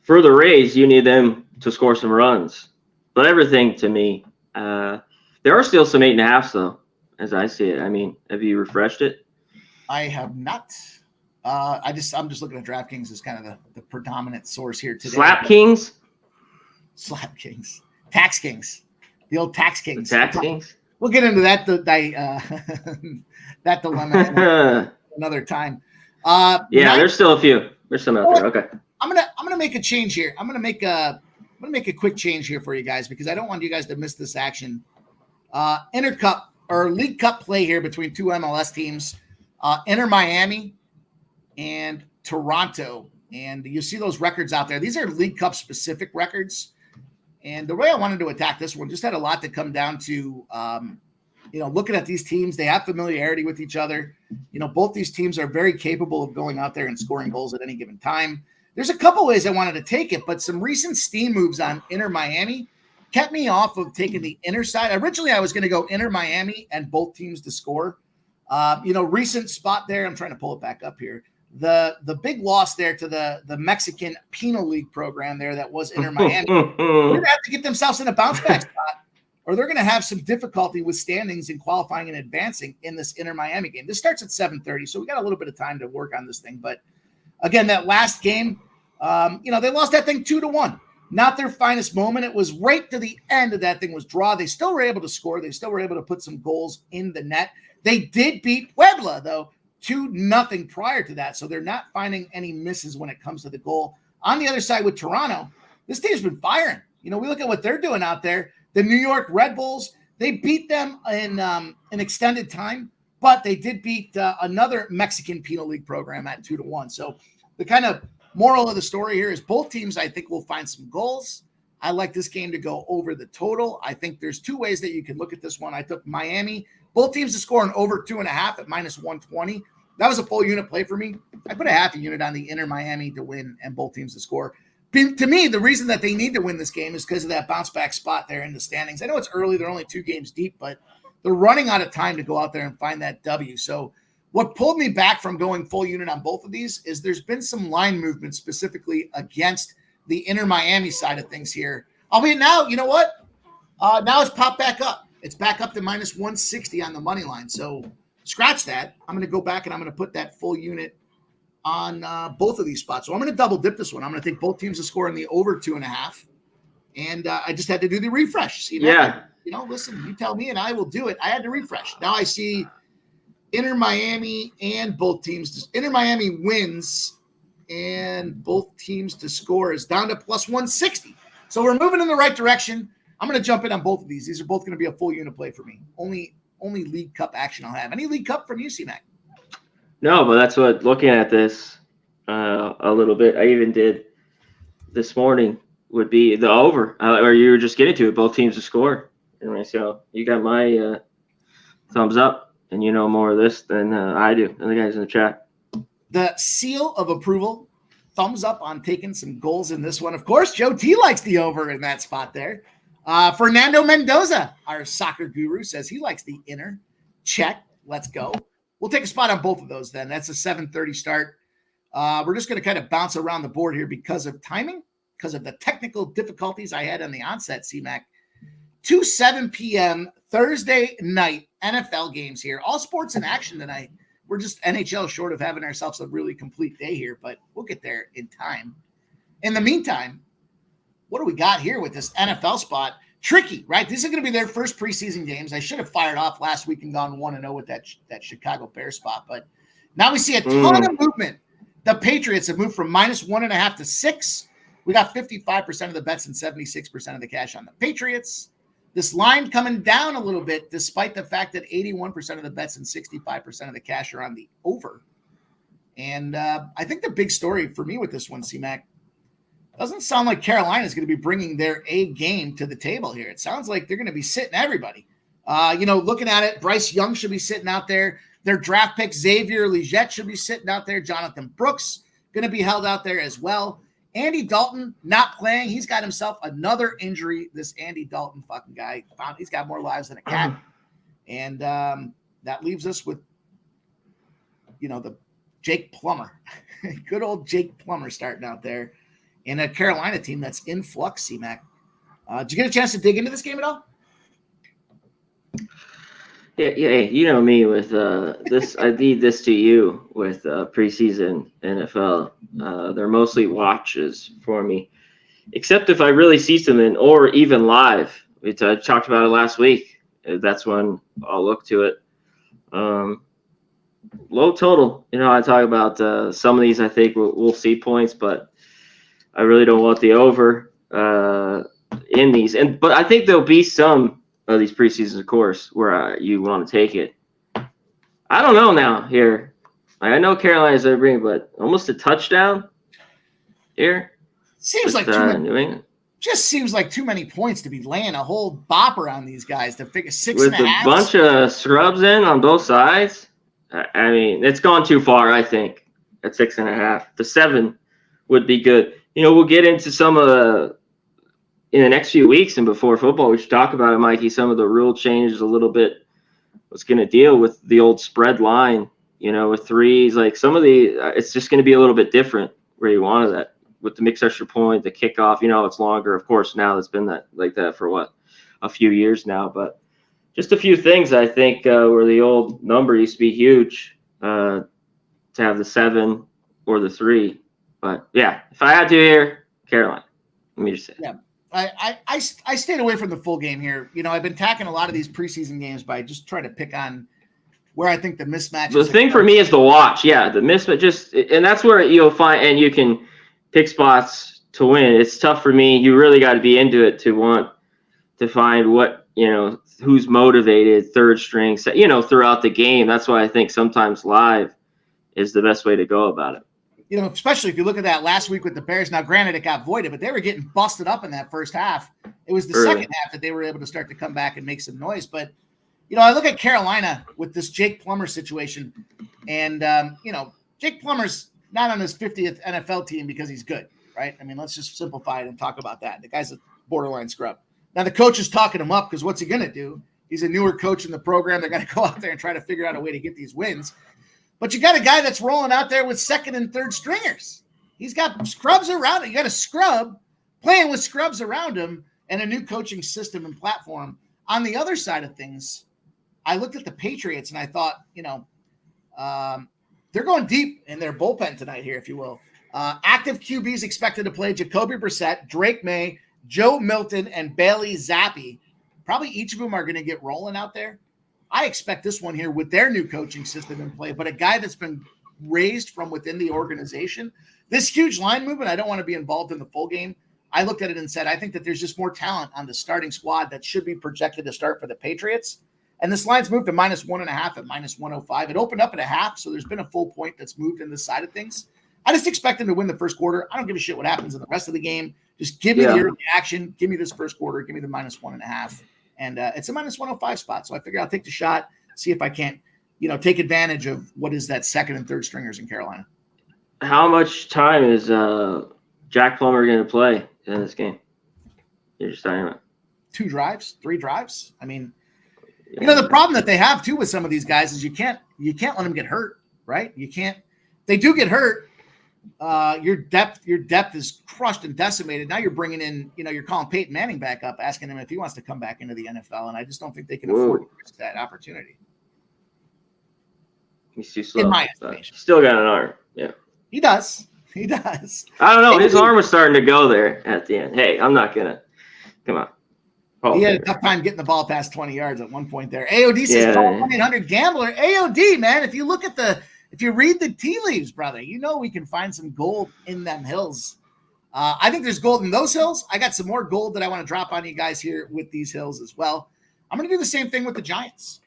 for the Rays, you need them to score some runs. But everything to me, there are still some 8.5s though, as I see it. I mean, have you refreshed it? I have not. I'm just looking at DraftKings as kind of the predominant source here today. Slap Kings, Tax Kings, the old Tax Kings. Tax Kings. We'll get into that that dilemma another time. There's still a few. There's some out there. Okay. I'm gonna make a change here. I'm gonna make a quick change here for you guys because I don't want you guys to miss this action. Intercup or League Cup play here between 2 MLS teams, Inter Miami and Toronto. And you see those records out there. These are League Cup specific records. And the way I wanted to attack this one just had a lot to come down to, looking at these teams. They have familiarity with each other. Both these teams are very capable of going out there and scoring goals at any given time. There's a couple ways I wanted to take it, but some recent steam moves on Inter Miami kept me off of taking the inner side. Originally, I was going to go Inter Miami and both teams to score. Recent spot there. I'm trying to pull it back up here. The big loss there to the Mexican Penal League program there that was Inter Miami. They're going to have to get themselves in a bounce back spot, or they're going to have some difficulty with standings and qualifying and advancing in this Inter Miami game. This starts at 7:30, so we got a little bit of time to work on this thing. But again, that last game, they lost that thing 2-1. Not their finest moment. It was right to the end of that thing was draw. They still were able to score. They still were able to put some goals in the net. They did beat Puebla, though, 2-0 prior to that. So they're not finding any misses when it comes to the goal. On the other side with Toronto, this team's been firing. We look at what they're doing out there. The New York Red Bulls, they beat them in an extended time, but they did beat another Mexican Penal League program at 2-1. So the kind of moral of the story here is both teams, I think, will find some goals. I like this game to go over the total. I think there's two ways that you can look at this one. I took Miami, both teams to score an over 2.5 at -120. That was a full unit play for me. I put a half a unit on the Inter Miami to win and both teams to score. To me, the reason that they need to win this game is because of that bounce back spot there in the standings. I know it's early. They're only 2 games deep, but they're running out of time to go out there and find that W. So what pulled me back from going full unit on both of these is there's been some line movement specifically against the Inter Miami side of things here. Albeit now, you know what? Now it's popped back up. It's back up to -160 on the money line. So scratch that. I'm going to go back and I'm going to put that full unit on both of these spots. So I'm going to double dip this one. I'm going to take both teams to score in the over 2.5. And I just had to do the refresh. See, yeah. Listen, you tell me and I will do it. I had to refresh. Now I see Inter Miami and both teams. Inter Miami wins and both teams to score is down to +160. So we're moving in the right direction. I'm going to jump in on both of these. These are both going to be a full unit play for me. Only League Cup action I'll have. Any League Cup from you, C-Mac? No, but that's what, looking at this a little bit, I even did this morning, would be the over, or you were just getting to it, both teams to score. Anyway, so you got my thumbs up, and you know more of this than I do, and the guys in the chat. The seal of approval, thumbs up on taking some goals in this one. Of course, Joe T likes the over in that spot there. Fernando Mendoza, our soccer guru, says he likes the inner. Check. Let's go. We'll take a spot on both of those then. That's a 7:30 start. We're just going to kind of bounce around the board here because of timing, because of the technical difficulties I had on the onset, C-Mac. 7 p.m. Thursday night NFL games here. All sports in action tonight. We're just NHL short of having ourselves a really complete day here, but we'll get there in time. In the meantime, what do we got here with this NFL spot? Tricky, right? These are going to be their first preseason games. I should have fired off last week and gone 1-0 with that Chicago Bears spot, but now we see a ton of movement. The Patriots have moved from -1.5 to 6. We got 55% of the bets and 76% of the cash on the Patriots. This line coming down a little bit, despite the fact that 81% of the bets and 65% of the cash are on the over. And I think the big story for me with this one, C-Mac, doesn't sound like Carolina is going to be bringing their A game to the table here. It sounds like they're going to be sitting everybody. Looking at it, Bryce Young should be sitting out there. Their draft pick, Xavier Legette, should be sitting out there. Jonathan Brooks going to be held out there as well. Andy Dalton not playing. He's got himself another injury. This Andy Dalton fucking guy, he's got more lives than a cat. And that leaves us with, the Jake Plummer. Good old Jake Plummer starting out there in a Carolina team that's in flux, C-Mac. Did you get a chance to dig into this game at all? Yeah, you know me with this. I need this to you with preseason NFL. They're mostly watches for me, except if I really see something or even live. We talked about it last week. That's when I'll look to it. Low total. I talk about some of these. I think we'll see points, but I really don't want the over in these. But I think there'll be some of these preseasons, of course, where you want to take it. I don't know now here. I know Carolina's everything, but almost a touchdown here. Seems like too much. New England. just seems like too many points to be laying a whole bopper on these guys to figure 6.5. With a bunch of scrubs in on both sides, I mean, it's gone too far, I think, at 6.5. The 7 would be good. We'll get into some of the in the next few weeks and before football. We should talk about it, Mikey. Some of the rule changes a little bit. What's going to deal with the old spread line, with threes, like some of the, it's just going to be a little bit different where you wanted that with the mixed extra point, the kickoff, it's longer. Of course, now it's been like that for a few years now, but just a few things I think where the old number used to be huge to have the 7 or the 3. But yeah, if I had to here, Carolina. Let me just say. Yeah. I stayed away from the full game here. I've been tacking a lot of these preseason games by just trying to pick on where I think the mismatches. The thing for me is the watch. Yeah, the mismatch and that's where you'll find, and you can pick spots to win. It's tough for me. You really got to be into it to want to find what, who's motivated, third string, throughout the game. That's why I think sometimes live is the best way to go about it. Especially if you look at that last week with the Bears. Now, granted, it got voided, but they were getting busted up in that first half. It was the second half that they were able to start to come back and make some noise. But, I look at Carolina with this Jake Plummer situation, and, Jake Plummer's not on his 50th NFL team because he's good, right? I mean, let's just simplify it and talk about that. The guy's a borderline scrub. Now, the coach is talking him up because what's he going to do? He's a newer coach in the program. They're going to go out there and try to figure out a way to get these wins. But you got a guy that's rolling out there with second and third stringers. He's got scrubs around him. You got a scrub playing with scrubs around him and a new coaching system and platform. On the other side of things, I looked at the Patriots and I thought, they're going deep in their bullpen tonight here, if you will. Active QBs expected to play Jacoby Brissett, Drake May, Joe Milton, and Bailey Zappi. Probably each of them are going to get rolling out there. I expect this one here with their new coaching system in play, but a guy that's been raised from within the organization. This huge line movement, I don't want to be involved in the full game. I looked at it and said, I think that there's just more talent on the starting squad that should be projected to start for the Patriots. And this line's moved to -1.5 at -105. It opened up at a half, so there's been a full point that's moved in this side of things. I just expect them to win the first quarter. I don't give a shit what happens in the rest of the game. Just give me the early action. Give me this first quarter. Give me the -1.5. And it's a -105 spot. So I figure I'll take the shot, see if I can't, take advantage of what is that second and third stringers in Carolina. How much time is Jack Plummer going to play in this game? You're just talking about 2 drives, 3 drives. I mean, the problem that they have too with some of these guys is you can't let them get hurt, right? You can't. They do get hurt. Your depth is crushed and decimated. Now you're bringing in, you're calling Peyton Manning back up, asking him if he wants to come back into the NFL, and I just don't think they can afford to risk that opportunity. He's too slow. In my estimation, still got an arm. Yeah, he does. He does. I don't know. His arm was starting to go there at the end. Hey, I'm not gonna. Come on. He had a tough time getting the ball past 20 yards at one point there. AOD says, 1-800 Gambler. AOD, man, if you read the tea leaves, brother, we can find some gold in them hills. I think there's gold in those hills. I got some more gold that I want to drop on you guys here with these hills as well. I'm going to do the same thing with the Giants.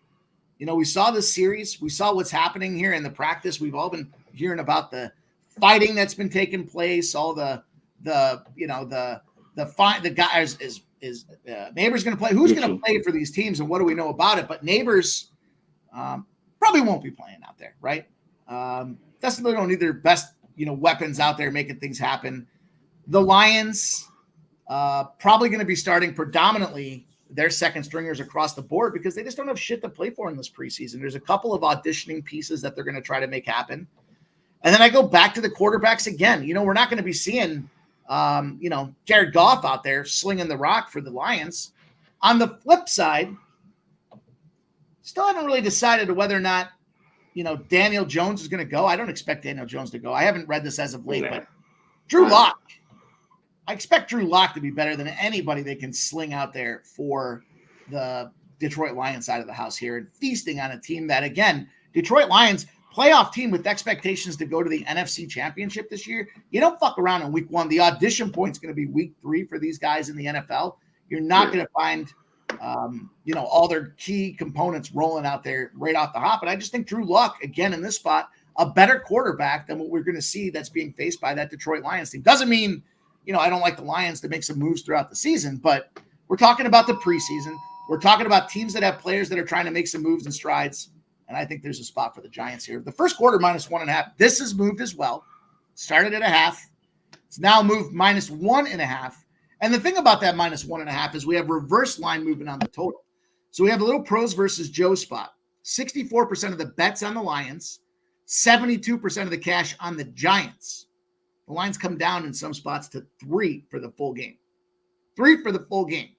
We saw this series. We saw what's happening here in the practice. We've all been hearing about the fighting that's been taking place. All the guys is Neighbors going to play? Who's going to play for these teams, and what do we know about it? But Neighbors probably won't be playing out there, right? They don't need their best, weapons out there making things happen. The Lions probably going to be starting predominantly their second stringers across the board because they just don't have shit to play for in this preseason. There's a couple of auditioning pieces that they're going to try to make happen. And then I go back to the quarterbacks again. We're not going to be seeing Jared Goff out there slinging the rock for the Lions. On the flip side, still haven't really decided whether or not, Daniel Jones is going to go. I don't expect Daniel Jones to go. I haven't read this as of late, but Drew Lock. I expect Drew Lock to be better than anybody they can sling out there for the Detroit Lions side of the house here and feasting on a team that, again, Detroit Lions playoff team with expectations to go to the NFC Championship this year. You don't fuck around in week 1. The audition point's going to be week 3 for these guys in the NFL. You're not going to find, all their key components rolling out there right off the hop. But I just think Drew Lock, again, in this spot, a better quarterback than what we're going to see that's being faced by that Detroit Lions team. Doesn't mean I don't like the Lions to make some moves throughout the season, but we're talking about the preseason. We're talking about teams that have players that are trying to make some moves and strides. And I think there's a spot for the Giants here. The first quarter, -1.5. This has moved as well. Started at a half. It's now moved -1.5. And the thing about that -1.5 is we have reverse line movement on the total. So we have a little pros versus Joe spot. 64% of the bets on the Lions, 72% of the cash on the Giants. The lines come down in some spots to 3 for the full game. 3 for the full game.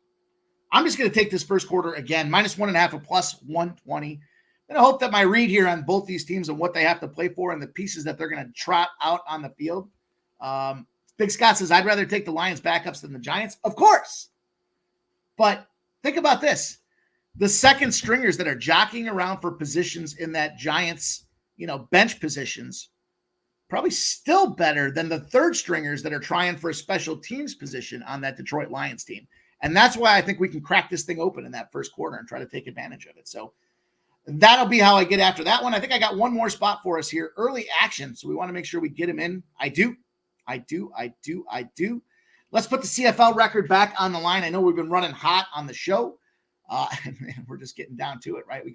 I'm just going to take this first quarter again, -1.5 or +120. And I hope that my read here on both these teams and what they have to play for and the pieces that they're going to trot out on the field. Big Scott says, I'd rather take the Lions backups than the Giants. Of course. But think about this. The second stringers that are jockeying around for positions in that Giants, bench positions, probably still better than the third stringers that are trying for a special teams position on that Detroit Lions team. And that's why I think we can crack this thing open in that first quarter and try to take advantage of it. So that'll be how I get after that one. I think I got one more spot for us here. Early action. So we want to make sure we get him in. I do. Let's put the CFL record back on the line. I know we've been running hot on the show. And we're just getting down to it, right? What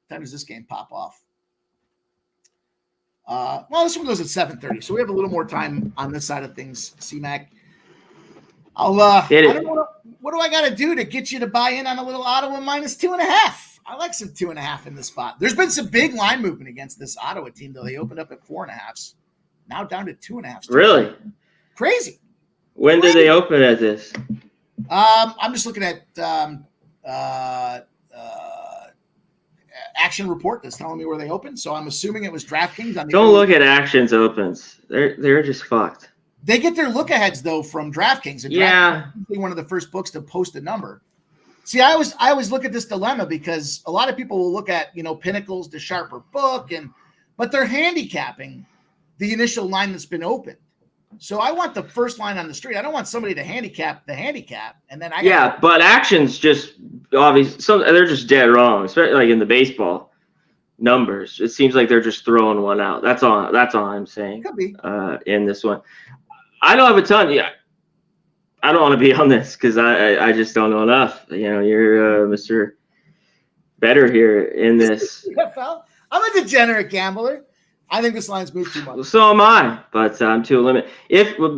time does this game pop off? Well, this one goes at 7:30. So we have a little more time on this side of things, C-Mac. I don't know, what do I got to do to get you to buy in on a little Ottawa -2.5? I like some 2.5 in this spot. There's been some big line movement against this Ottawa team, though. They opened up at 4.5s. Now down to 2.5s. Really? Crazy. When did they open at this? I'm just looking at Action Report that's telling me where they opened. So I'm assuming it was DraftKings. Don't look at Actions opens. They're just fucked. They get their look aheads though from DraftKings. And DraftKings is one of the first books to post a number. See, I always look at this dilemma because a lot of people will look at Pinnacle's the sharper book, but they're handicapping the initial line that's been opened. So I want the first line on the street. I don't want somebody to handicap the handicap, and then but Actions just obviously they're just dead wrong, especially like in the baseball numbers. It seems like they're just throwing one out. That's all I'm saying. Could be in this one. I don't have a ton. Yeah, I don't want to be on this because I just don't know enough. You're Mr. Better here in this. I'm a degenerate gambler. I think this line's moved too much. So am I, but I'm too limited.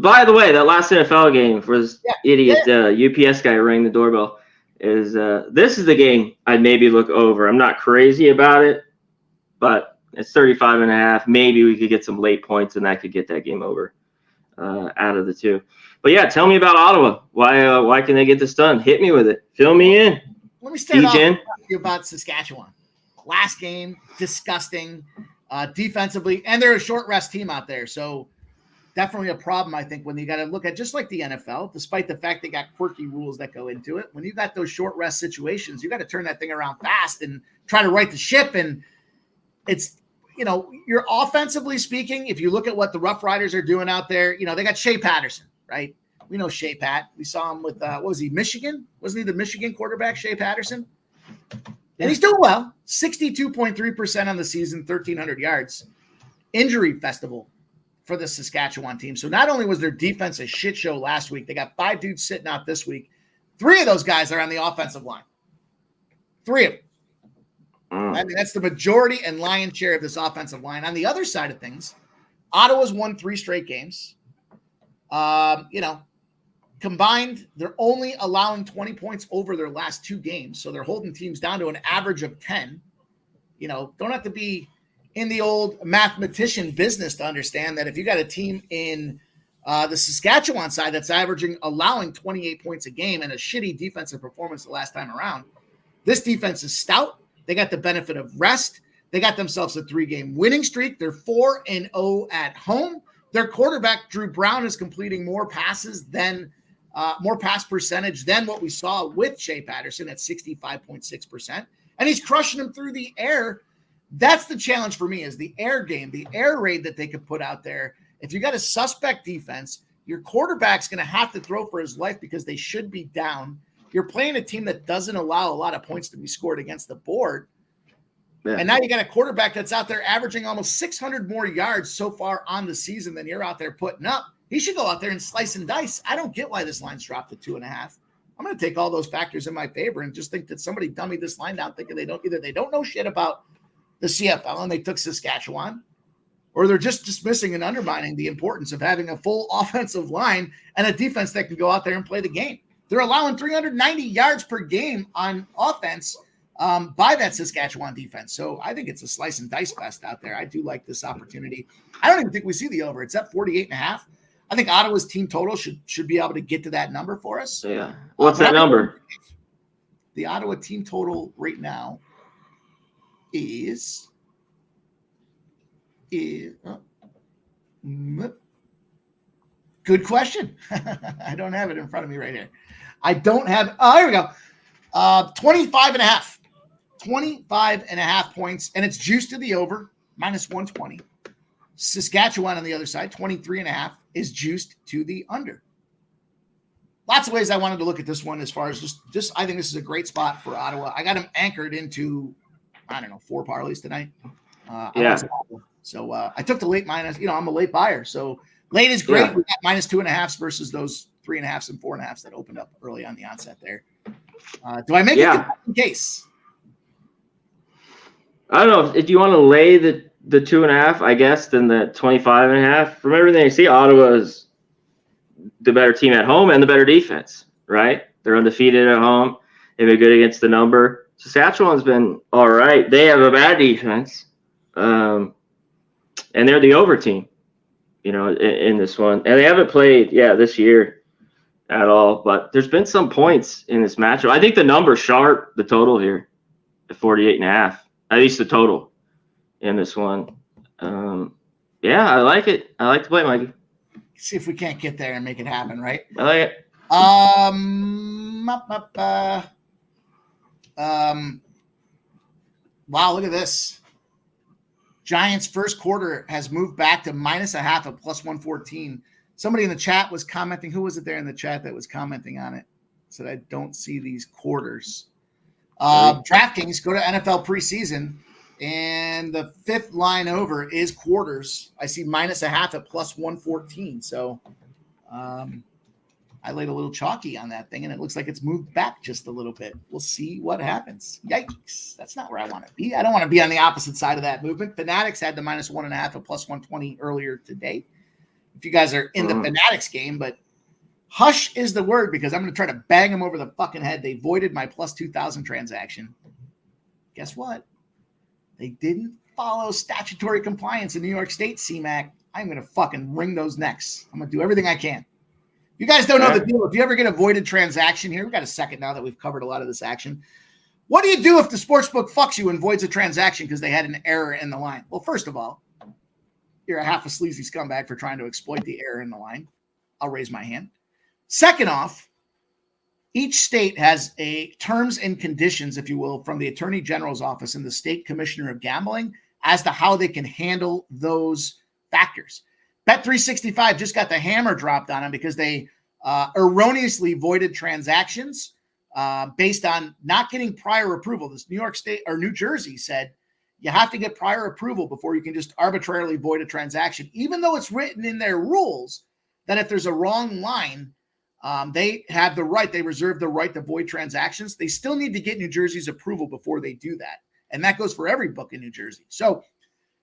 By the way, that last NFL game for this idiot UPS guy who rang the doorbell this is the game I'd maybe look over. I'm not crazy about it, but it's 35.5. Maybe we could get some late points and that could get that game over out of the two. But yeah, tell me about Ottawa. Why can they get this done? Hit me with it. Fill me in. Let me start off about Saskatchewan. Last game, disgusting. Defensively, and they're a short rest team out there. So definitely a problem, I think, when you got to look at just like the NFL, despite the fact they got quirky rules that go into it. When you got those short rest situations, you got to turn that thing around fast and try to right the ship. And it's, you're offensively speaking, if you look at what the Roughriders are doing out there, they got Shea Patterson, right? We know Shea Pat. We saw him with, what was he, Michigan? Wasn't he the Michigan quarterback, Shea Patterson? And he's doing well, 62.3% on the season, 1,300 yards. Injury festival for the Saskatchewan team. So not only was their defense a shit show last week, they got 5 dudes sitting out this week. 3 of those guys are on the offensive line. 3 of them. I mean, that's the majority and lion's share of this offensive line. On the other side of things, Ottawa's won 3 straight games. Combined, they're only allowing 20 points over their last 2 games. So they're holding teams down to an average of 10. Don't have to be in the old mathematician business to understand that if you got a team in the Saskatchewan side that's allowing 28 points a game and a shitty defensive performance the last time around, this defense is stout. They got the benefit of rest. They got themselves a 3-game winning streak. They're 4-0 at home. Their quarterback, Drew Brown, is completing more pass percentage than what we saw with Shea Patterson at 65.6%. And he's crushing them through the air. That's the challenge for me, is the air game, the air raid that they could put out there. If you got a suspect defense, your quarterback's going to have to throw for his life because they should be down. You're playing a team that doesn't allow a lot of points to be scored against the board. Yeah. And now you got a quarterback that's out there averaging almost 600 more yards so far on the season than you're out there putting up. He should go out there and slice and dice. I don't get why this line's dropped to 2.5. I'm going to take all those factors in my favor and just think that somebody dummied this line down thinking they don't know shit about the CFL and they took Saskatchewan, or they're just dismissing and undermining the importance of having a full offensive line and a defense that can go out there and play the game. They're allowing 390 yards per game on offense by that Saskatchewan defense. So I think it's a slice and dice fest out there. I do like this opportunity. I don't even think we see the over. It's at 48.5. I think Ottawa's team total should be able to get to that number for us. Yeah. What's that number? The Ottawa team total right now is good question. I don't have it in front of me right here. I don't have. Oh, here we go. 25.5. 25.5 points, and it's juiced to the over, minus 120. Saskatchewan on the other side, 23.5, is juiced to the under. Lots of ways I wanted to look at this one as far as just I think this is a great spot for Ottawa. I got them anchored into, 4 parlays tonight. So I took the late minus. I'm a late buyer. So late is great. Yeah. We got minus 2.5 versus those 3.5 and 4.5 that opened up early on the onset there. Do I make it in case? I don't know. If you want to lay the 2.5, I guess, then the 25.5. From everything I see, Ottawa is the better team at home and the better defense, right? They're undefeated at home. They've been good against the number. Saskatchewan's been all right. They have a bad defense. And they're the over team, in this one. And they haven't played, this year at all. But there's been some points in this matchup. I think the number's sharp, the total here, at 48.5. At least the total in this one. I like it. I like to play, Mikey. See if we can't get there and make it happen, right? I like it. Wow, look at this. Giants first quarter has moved back to minus 0.5 at plus 114. Somebody in the chat was commenting. Who was it there in the chat that was commenting on it? Said, I don't see these quarters. DraftKings, go to NFL preseason, and the 5th line over is quarters. I see minus 0.5 at plus 114. So I laid a little chalky on that thing, and it looks like it's moved back just a little bit. We'll see what happens. Yikes. That's not where I want to be. I don't want to be on the opposite side of that movement. Fanatics had the minus 1.5 at plus 120 earlier today. If you guys are in the Fanatics game, but hush is the word because I'm going to try to bang them over the fucking head. They voided my plus 2,000 transaction. Guess what? They didn't follow statutory compliance in New York State, CMAC. I'm going to fucking wring those necks. I'm going to do everything I can. You guys don't know the deal. If you ever get a voided transaction here, we've got a second now that we've covered a lot of this action. What do you do if the sportsbook fucks you and voids a transaction because they had an error in the line? Well, first of all, you're a half a sleazy scumbag for trying to exploit the error in the line. I'll raise my hand. Second off, each state has a terms and conditions, if you will, from the Attorney General's office and the State Commissioner of Gambling as to how they can handle those factors. Bet365 just got the hammer dropped on them because they erroneously voided transactions based on not getting prior approval. This New York State or New Jersey said you have to get prior approval before you can just arbitrarily void a transaction, even though it's written in their rules that if there's a wrong line, they have the right, they reserve the right to void transactions. They still need to get New Jersey's approval before they do that. And that goes for every book in New Jersey. So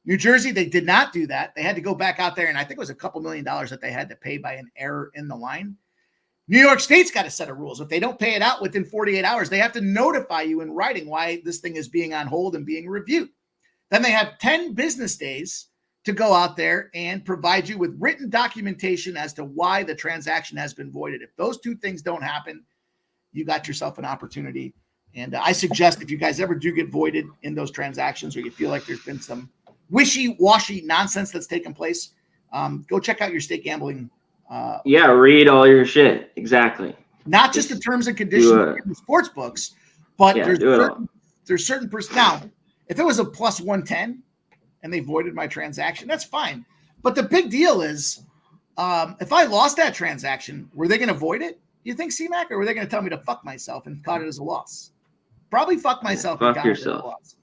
New Jersey, they did not do that. They had to go back out there, and I think it was a couple $1 million that they had to pay by an error in the line. New York State's got a set of rules. If they don't pay it out within 48 hours, they have to notify you in writing why this thing is being on hold and being reviewed. Then they have 10 business days to go out there and provide you with written documentation as to why the transaction has been voided. If those two things don't happen, you got yourself an opportunity. And I suggest if you guys ever do get voided in those transactions or you feel like there's been some wishy-washy nonsense that's taken place, go check out your state gambling. Read all your shit. Exactly. Not just the terms and conditions in the sports books, but there's certain now, if it was a plus 110 and they voided my transaction, that's fine. But the big deal is if I lost that transaction, were they going to void it? You think, CMAC, or were they going to tell me to fuck myself and count it as a loss? Probably fuck myself and count it as a loss.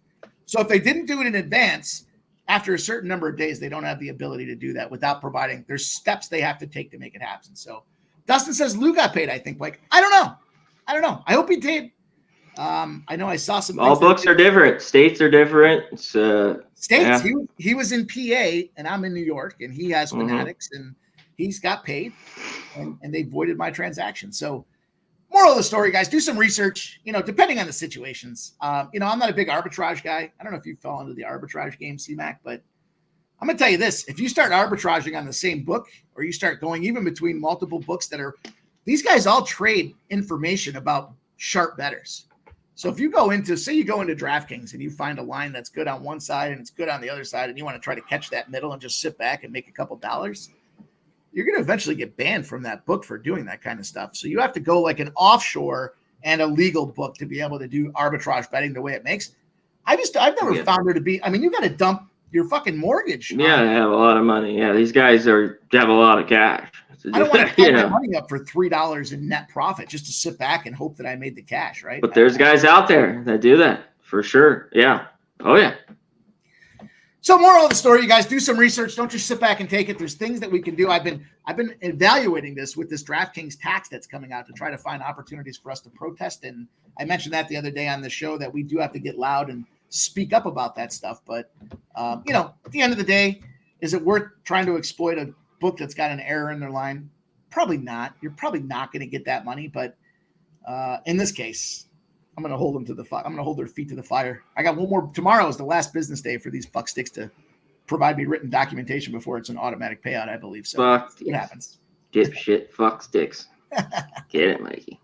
So if they didn't do it in advance, after a certain number of days, they don't have the ability to do that without providing. There's steps they have to take to make it happen. So Dustin says Lou got paid. I think, Blake. I don't know. I hope he did. I know I saw some. All books are different. States are different. States. Yeah. He was in PA and I'm in New York, and he has fanatics and he's got paid, and they voided my transaction. So, moral of the story, guys, do some research. Depending on the situations. I'm not a big arbitrage guy. I don't know if you fell into the arbitrage game, C-Mac, but I'm gonna tell you this: if you start arbitraging on the same book, or you start going even between multiple books these guys all trade information about sharp bettors. So if you go into DraftKings and you find a line that's good on one side and it's good on the other side, and you want to try to catch that middle and just sit back and make a couple dollars, you're going to eventually get banned from that book for doing that kind of stuff. So you have to go like an offshore and a legal book to be able to do arbitrage betting the way it makes. I've never found there to be. I mean, you got to dump your fucking mortgage. Yeah, they have a lot of money. Yeah, these guys have a lot of cash. I don't want to put my money up for $3 in net profit just to sit back and hope that I made the cash, right? But there's guys out there that do that for sure. Yeah. Oh yeah. So moral of the story, you guys, do some research. Don't just sit back and take it. There's things that we can do. I've been evaluating this with this DraftKings tax that's coming out to try to find opportunities for us to protest. And I mentioned that the other day on the show that we do have to get loud and speak up about that stuff. But at the end of the day, is it worth trying to exploit a book that's got an error in their line? Probably not. You're probably not going to get that money, but in this case, I'm going to hold them to the fire. I'm going to hold their feet to the fire. I got one more. Tomorrow is the last business day for these fuck sticks to provide me written documentation before it's an automatic payout, I believe. So what happens? Dipshit fuck sticks. Get it, Mikey.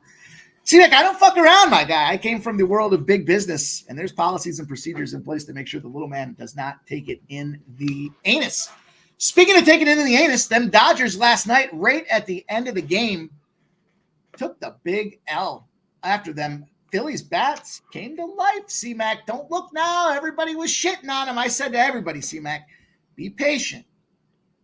See, Nick, I don't fuck around, my guy. I came from the world of big business, and there's policies and procedures in place to make sure the little man does not take it in the anus. Speaking of taking it in the anus, them Dodgers last night, right at the end of the game, took the big L. After them Phillies bats came to life. C-Mac, don't look now. Everybody was shitting on him. I said to everybody, C-Mac, be patient.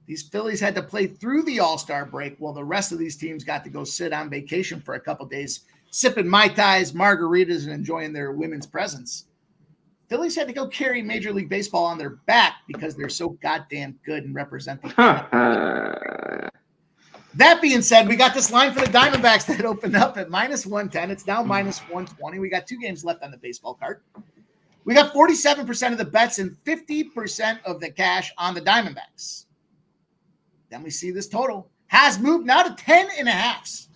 These Phillies had to play through the All-Star break while the rest of these teams got to go sit on vacation for a couple days, sipping Mai Tais, margaritas, and enjoying their women's presence. Phillies had to go carry Major League Baseball on their back because they're so goddamn good and represent the That being said, we got this line for the Diamondbacks that opened up at -110. It's now -120. We got 2 games left on the baseball card. We got 47% of the bets and 50% of the cash on the Diamondbacks. Then we see this total has moved now to 10.5.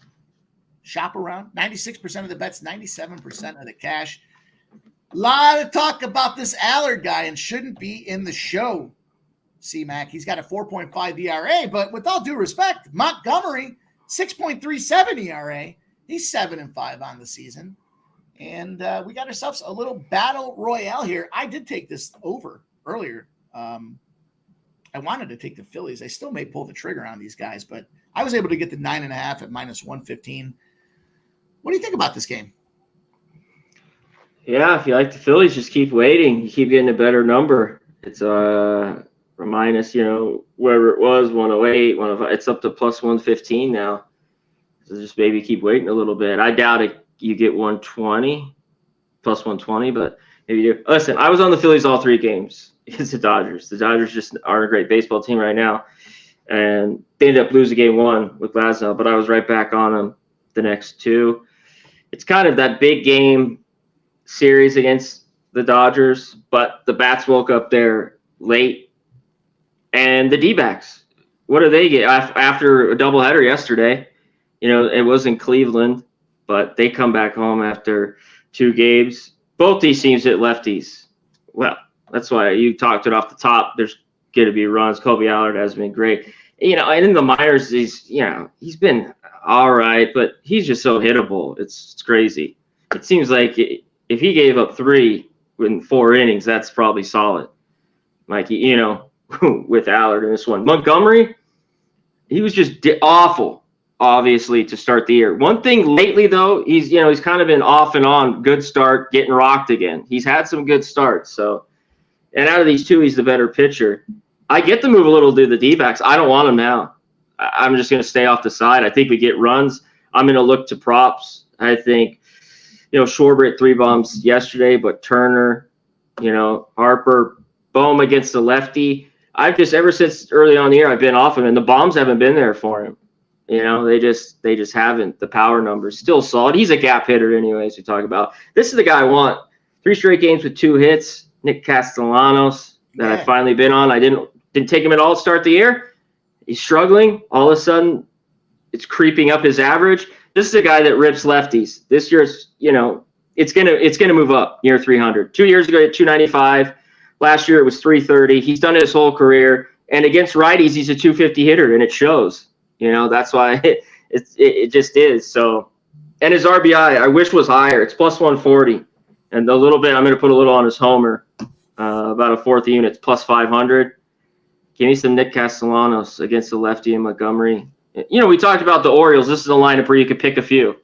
Shop around. 96% of the bets, 97% of the cash. A lot of talk about this Allard guy and shouldn't be in the show. C-Mac, he's got a 4.5 ERA, but with all due respect, Montgomery, 6.37 ERA. He's 7-5 on the season. And we got ourselves a little battle royale here. I did take this over earlier. I wanted to take the Phillies. I still may pull the trigger on these guys, but I was able to get the 9.5 at -115. What do you think about this game? Yeah, if you like the Phillies, just keep waiting. You keep getting a better number. It's remind us, wherever it was, 108, 105. It's up to +115 now. So just maybe keep waiting a little bit. I doubt it. You get 120, +120, but maybe you do. Listen, I was on the Phillies all 3 games against the Dodgers. The Dodgers just aren't a great baseball team right now, and they ended up losing game 1 with Glasnow, but I was right back on them the next 2. It's kind of that big game series against the Dodgers, but the bats woke up there late. And the D-backs, what do they get after a doubleheader yesterday? It was in Cleveland, but they come back home after 2 games. Both these teams hit lefties. Well, that's why you talked it off the top. There's going to be runs. Kobe Allard has been great. And in the minors, he's been all right, but he's just so hittable. It's crazy. It seems like if he gave up 3 in 4 innings, that's probably solid. Mikey, with Allard in this one. Montgomery, he was just awful, obviously, to start the year. One thing lately, though, he's kind of been off and on, good start, getting rocked again. He's had some good starts. So, and out of these 2, he's the better pitcher. I get the move a little to the D-backs. I don't want him now. I'm just going to stay off the side. I think we get runs. I'm going to look to props. I think, Schwarber hit 3 bombs yesterday, but Turner, Harper, Bohm against the lefty. I've just, ever since early on in the year, I've been off him, and the bombs haven't been there for him. You know, they just haven't. The power numbers still solid. He's a gap hitter anyways, we talk about. This is the guy I want. 3 straight games with 2 hits. Nick Castellanos that I've finally been on. I didn't take him at all to start the year. He's struggling. All of a sudden, it's creeping up his average. This is a guy that rips lefties. This year's, you know, it's gonna move up near 300. 2 years ago at 295. Last year it was 330. He's done it his whole career. And against righties, he's a 250 hitter, and it shows. You know, that's why it just is. So, and his RBI, I wish was higher. It's plus 140. And a little bit, I'm going to put a little on his homer. About a fourth unit, it's plus 500. Give me some Nick Castellanos against the lefty in Montgomery. You know, we talked about the Orioles. This is a lineup where you could pick a few. Right.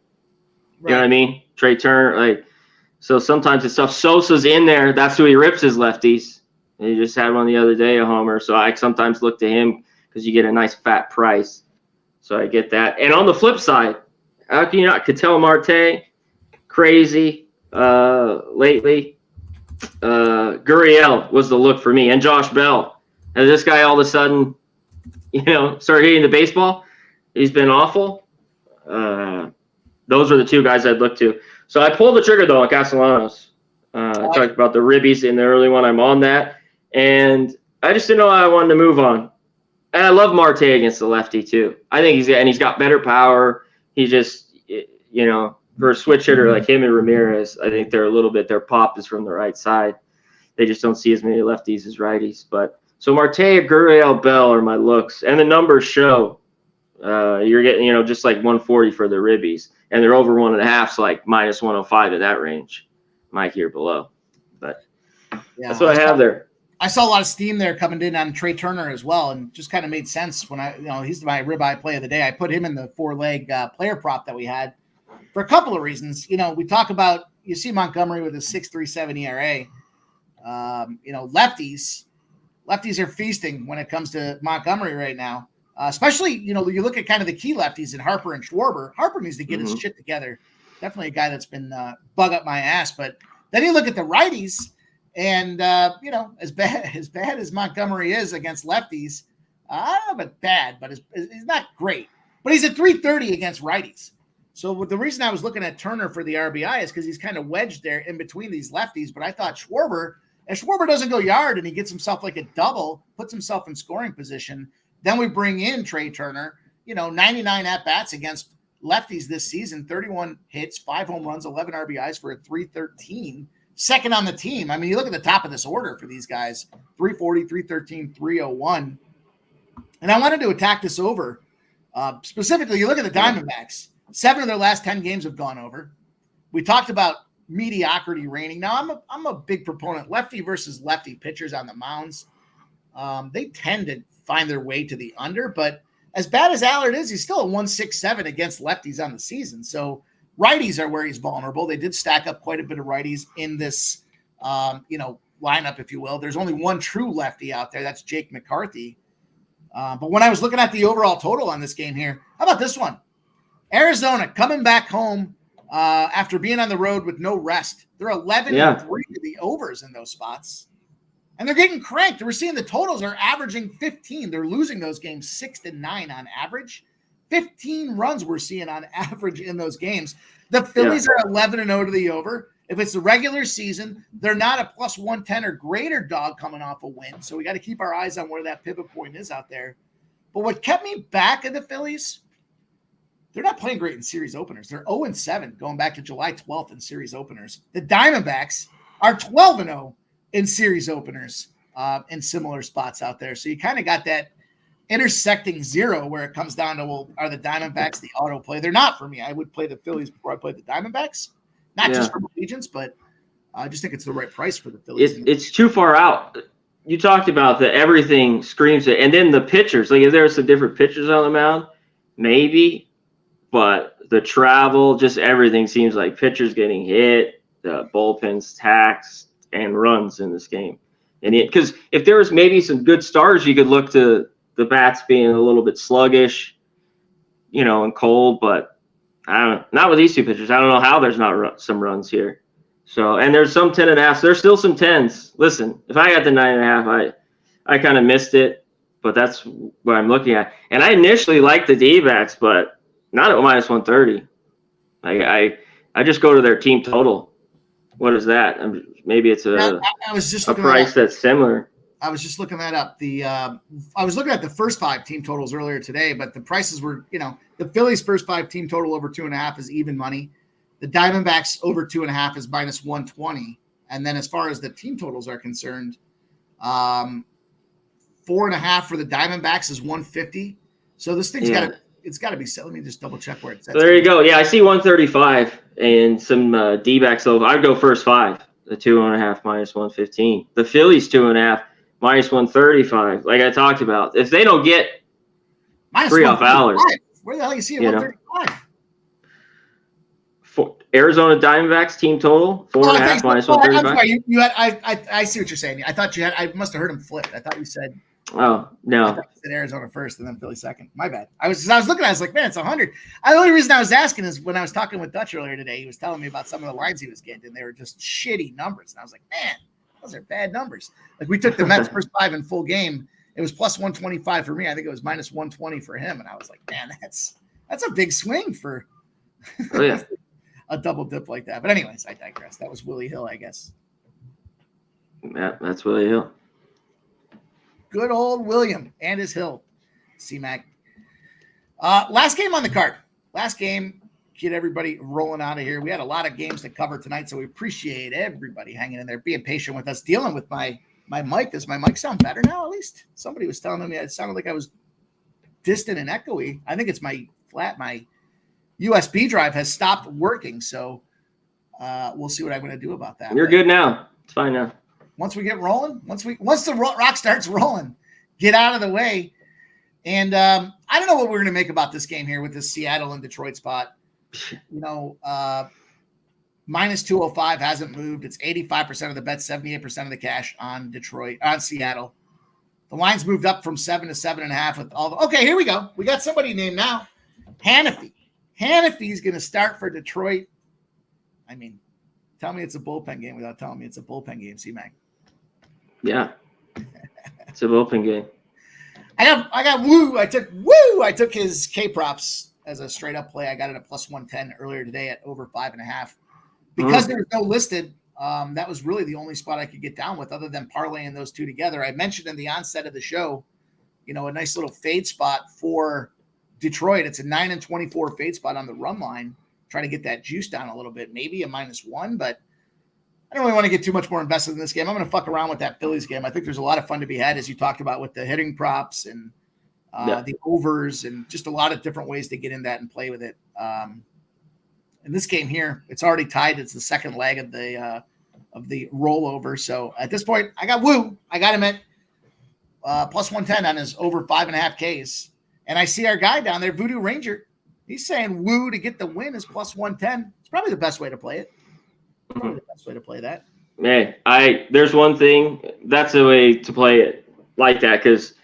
You know what I mean? Trey Turner, like, so sometimes it's stuff. Sosa's in there. That's who he rips his lefties. And he just had one the other day, a homer. So I sometimes look to him because you get a nice fat price. So I get that. And on the flip side, how can you not? Ketel Marte, crazy lately. Gurriel was the look for me. And Josh Bell. And this guy all of a sudden, you know, started hitting the baseball. He's been awful. Those are the 2 guys I'd look to. So I pulled the trigger, though, on Castellanos. I talked about the ribbies in the early one. I'm on that. And I just didn't know how I wanted to move on. And I love Marte against the lefty, too. I think he's got better power. He just, you know, for a switch hitter like him and Ramirez, I think their pop is from the right side. They just don't see as many lefties as righties. But so Marte, Gurriel, Bell are my looks. And the numbers show you're getting, you know, just like 140 for the ribbies. And they're over 1.5, so like minus 105 in that range. Might here below. But that's what I have there. I saw a lot of steam there coming in on Trey Turner as well, and just kind of made sense when he's my ribeye play of the day. I put him in the 4-leg player prop that we had for a couple of reasons. You know, we talk about, you see Montgomery with a 6.37 ERA. You know, lefties are feasting when it comes to Montgomery right now. Especially, you know, you look at kind of the key lefties in Harper and Schwarber. Harper needs to get his shit together. Definitely a guy that's been bug up my ass. But then you look at the righties. And, you know, as bad as Montgomery is against lefties, I don't know about bad, but he's not great. But he's at 330 against righties. So the reason I was looking at Turner for the RBI is because he's kind of wedged there in between these lefties. But I thought Schwarber, if Schwarber doesn't go yard and he gets himself like a double, puts himself in scoring position, then we bring in Trey Turner, you know, 99 at-bats against lefties this season, 31 hits, 5 home runs, 11 RBIs for a 313. Second on the team. I mean, you look at the top of this order for these guys, 340, 313, 301. And I wanted to attack this over. Specifically, you look at the Diamondbacks. 7 of their last 10 games have gone over. We talked about mediocrity reigning. Now, I'm a big proponent. Lefty versus lefty pitchers on the mounds. They tend to find their way to the under. But as bad as Allard is, he's still a 1.67 against lefties on the season. So righties are where he's vulnerable. They did stack up quite a bit of righties in this, you know, lineup, if you will. There's only one true lefty out there. That's Jake McCarthy. But when I was looking at the overall total on this game here, how about this one? Arizona coming back home after being on the road with no rest. They're 11-3 to the overs in those spots. And they're getting cranked. We're seeing the totals are averaging 15. They're losing those games 6-9 on average. 15 runs we're seeing on average in those games. The Phillies are 11-0 to the over. If it's the regular season, they're not a plus 110 or greater dog coming off a win. So we got to keep our eyes on where that pivot point is out there. But what kept me back at the Phillies, they're not playing great in series openers. They're 0-7 going back to July 12th in series openers. The Diamondbacks are 12-0 in series openers in similar spots out there. So you kind of got that intersecting zero where it comes down to, well, are the Diamondbacks the auto play? They're not for me. I would play the Phillies before I play the Diamondbacks. Not just for allegiance, but I just think it's the right price for the Phillies. It's too far out. You talked about the everything screams it. And then the pitchers, like if there's some different pitchers on the mound, maybe, but the travel, just everything seems like pitchers getting hit, the bullpens taxed, and runs in this game. And because if there was maybe some good stars, you could look to the bats being a little bit sluggish, you know, and cold, but I don't know. Not with these two pitchers. I don't know how there's not some runs here. So, and there's some 10.5. There's still some 10s. Listen, if I got the 9.5, I kind of missed it, but that's what I'm looking at. And I initially liked the D-backs, but not at minus 130. I just go to their team total. What is that? Maybe it's I was just a price that's similar. I was just looking that up. I was looking at the first 5 team totals earlier today, but the prices were, the Phillies' first 5 team total over 2.5 is even money. The Diamondbacks over 2.5 is minus 120. And then as far as the team totals are concerned, 4.5 for the Diamondbacks is 150. So this thing's got to be set. Let me just double check where it's at. So there you go. Yeah, I see 135 and some D-backs. So I'd go first 5. The 2.5 minus 115. The Phillies 2.5 minus 135. Like I talked about, if they don't get minus 3 off hours, where the hell you see it? 135. Arizona Diamondbacks team total 4.5 minus 135. I'm sorry, you had. I see what you're saying. I thought you had. I must have heard him flip. I thought you said. Oh no! I thought you said Arizona first and then Philly second. My bad. I was looking. I was like, man, it's 100. The only reason I was asking is when I was talking with Dutch earlier today, he was telling me about some of the lines he was getting, and they were just shitty numbers. And I was like, man, those are bad numbers. Like we took the Mets first 5 in full game. It was plus 125 for me. I think it was minus 120 for him, and I was like, man, that's a big swing for. Oh yeah. A double dip like that. But anyways, I digress. That was Willie Hill, I guess. Yeah, that's Willie Hill. Good old William and his Hill. C-Mac. Last game on the card. Last game. Get everybody rolling out of here. We had a lot of games to cover tonight, so we appreciate everybody hanging in there, being patient with us, dealing with my mic. Does my mic sound better now, at least? Somebody was telling me it sounded like I was distant and echoey. I think it's my USB drive has stopped working, so we'll see what I'm going to do about that. You're good now. It's fine now. Once we get rolling, once the rock starts rolling, get out of the way. And I don't know what we're going to make about this game here with this Seattle and Detroit spot. Minus 205 hasn't moved. It's 85% of the bet, 78% of the cash on Seattle. The line's moved up from 7 to 7.5 with all the. Okay, here we go. We got somebody named now, Hannafy. Hannafy's going to start for Detroit. I mean, tell me it's a bullpen game without telling me it's a bullpen game, C-Mac. Yeah. It's a bullpen game. I got Woo. I took his K-props as a straight-up play. I got it at plus 110 earlier today at over 5.5. Because there was no listed, that was really the only spot I could get down with other than parlaying those two together. I mentioned in the onset of the show, a nice little fade spot for Detroit. It's a 9-24 fade spot on the run line. Try to get that juice down a little bit, maybe a -1, but I don't really want to get too much more invested in this game. I'm going to fuck around with that Phillies game. I think there's a lot of fun to be had, as you talked about, with the hitting props and the overs and just a lot of different ways to get in that and play with it. In this game here, it's already tied. It's the second leg of the rollover. So at this point, I got Woo. I got him at plus 110 on his over 5.5 Ks. And I see our guy down there, Voodoo Ranger. He's saying Woo to get the win is plus 110. It's probably the best way to play it. Probably the best way to play that. Man, there's one thing. That's the way to play it like that, because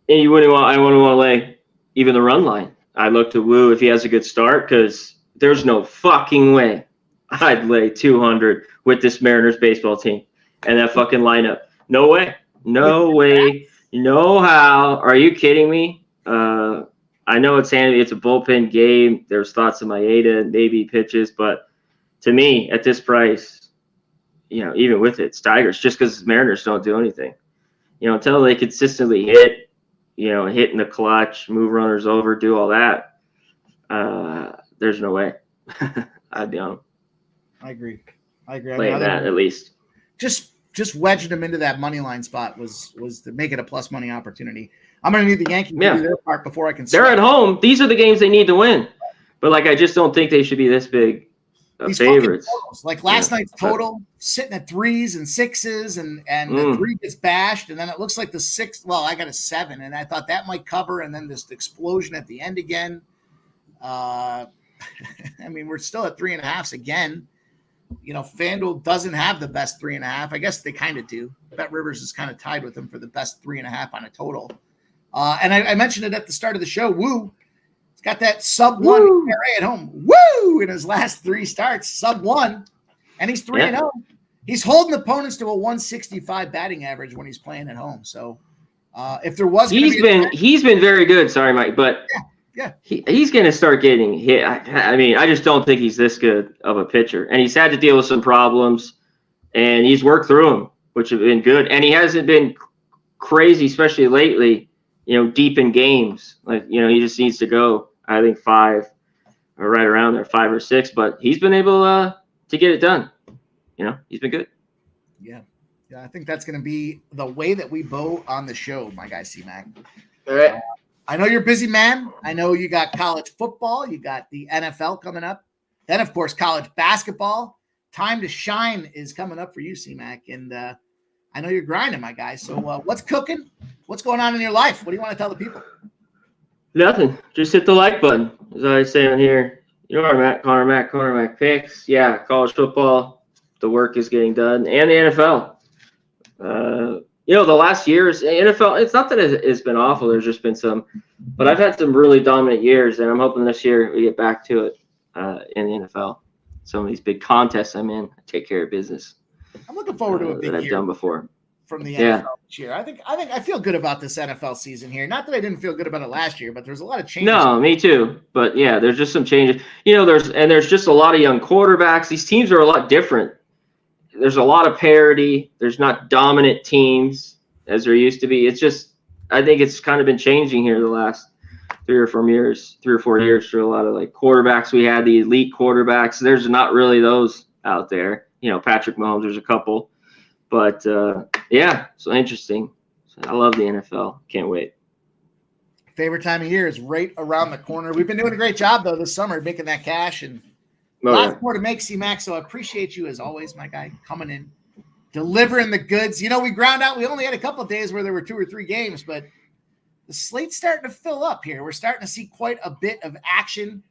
I wouldn't want to lay even the run line. I look to Woo if he has a good start, because there's no fucking way I'd lay 200 with this Mariners baseball team and that fucking lineup. No way. No way. No how. Are you kidding me? I know it's handy. It's a bullpen game. There's thoughts of Maeda, maybe pitches, but to me, at this price, even with it, Steigers, just because Mariners don't do anything, until they consistently hit, hit in the clutch, move runners over, do all that, there's no way. I'd be on. I agree. Playing that at least. Just wedging them into that money line spot was to make it a plus money opportunity. I'm going to need the Yankees to do their part before I can. They're at home. These are the games they need to win. But I just don't think they should be this big favorites. Like last night's total, sitting at 3s and 6s, and the 3 gets bashed, and then it looks like the 6. Well, I got a 7, and I thought that might cover, and then this explosion at the end again. I mean, we're still at 3.5s again. FanDuel doesn't have the best 3.5. I guess they kind of do. Bet Rivers is kind of tied with them for the best 3.5 on a total. And I mentioned it at the start of the show. Woo, he's got that sub 1 ERA at home. Woo, in his last 3 starts, sub 1. And he's 3-0. He's holding opponents to a 165 batting average when he's playing at home. So if there was he's been very good. Sorry, Mike, but he's going to start getting hit. I mean, I just don't think he's this good of a pitcher. And he's had to deal with some problems, and he's worked through them, which have been good. And he hasn't been crazy, especially lately, deep in games. Like, he just needs to go, I think, 5 or right around there, 5 or 6. But he's been able to get it done. He's been good. Yeah, I think that's going to be the way that we bow on the show, my guy C-Mac. All right. I know you're a busy man. I know you got college football. You got the NFL coming up. Then, of course, college basketball. Time to shine is coming up for you, C-Mac. And I know you're grinding, my guy. So what's cooking? What's going on in your life? What do you want to tell the people? Nothing. Just hit the like button, as I say on here. You know where I'm at, Connor Mac picks. Yeah, college football. The work is getting done, and the NFL. The last years, NFL, it's not that it's been awful. There's just been some, but I've had some really dominant years, and I'm hoping this year we get back to it in the NFL. Some of these big contests I'm in, I take care of business. I'm looking forward to a big that I've year done before from the NFL this year. I feel good about this NFL season here. Not that I didn't feel good about it last year, but there's a lot of changes. No, me too. But yeah, there's just some changes. There's just a lot of young quarterbacks. These teams are a lot different. There's a lot of parity. There's not dominant teams as there used to be. It's just, I think it's kind of been changing here the last 3 or 4 years for a lot of like quarterbacks. We had the elite quarterbacks. There's not really those out there. Patrick Mahomes, there's a couple, but so interesting. So I love the NFL. Can't wait. Favorite time of year is right around the corner. We've been doing a great job though this summer making that cash and lots more to make, C-Mac. So I appreciate you as always, my guy, coming in, delivering the goods. We ground out. We only had a couple of days where there were 2 or 3 games, but the slate's starting to fill up here. We're starting to see quite a bit of action.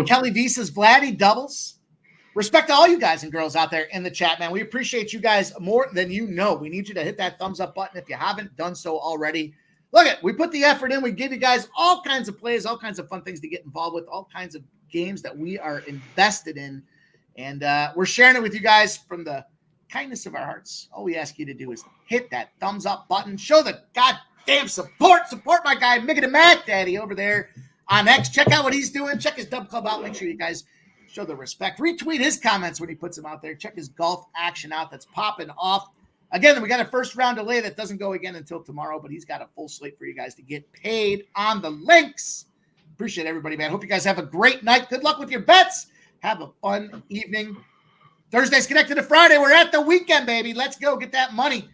Kelly Visa's Vladdy doubles. Respect to all you guys and girls out there in the chat, man. We appreciate you guys more than you know. We need you to hit that thumbs up button if you haven't done so already. Look we put the effort in. We give you guys all kinds of plays, all kinds of fun things to get involved with, all kinds of games that we are invested in. And we're sharing it with you guys from the kindness of our hearts. All we ask you to do is hit that thumbs up button. Show the goddamn support. Support my guy, Mickey the Mac Daddy over there on X. Check out what he's doing. Check his Dub Club out. Make sure you guys show the respect. Retweet his comments when he puts them out there. Check his golf action out that's popping off. Again, we got a first round delay that doesn't go again until tomorrow, but he's got a full slate for you guys to get paid on the links. Appreciate everybody, man. Hope you guys have a great night. Good luck with your bets. Have a fun evening. Thursday's connected to Friday. We're at the weekend, baby. Let's go get that money.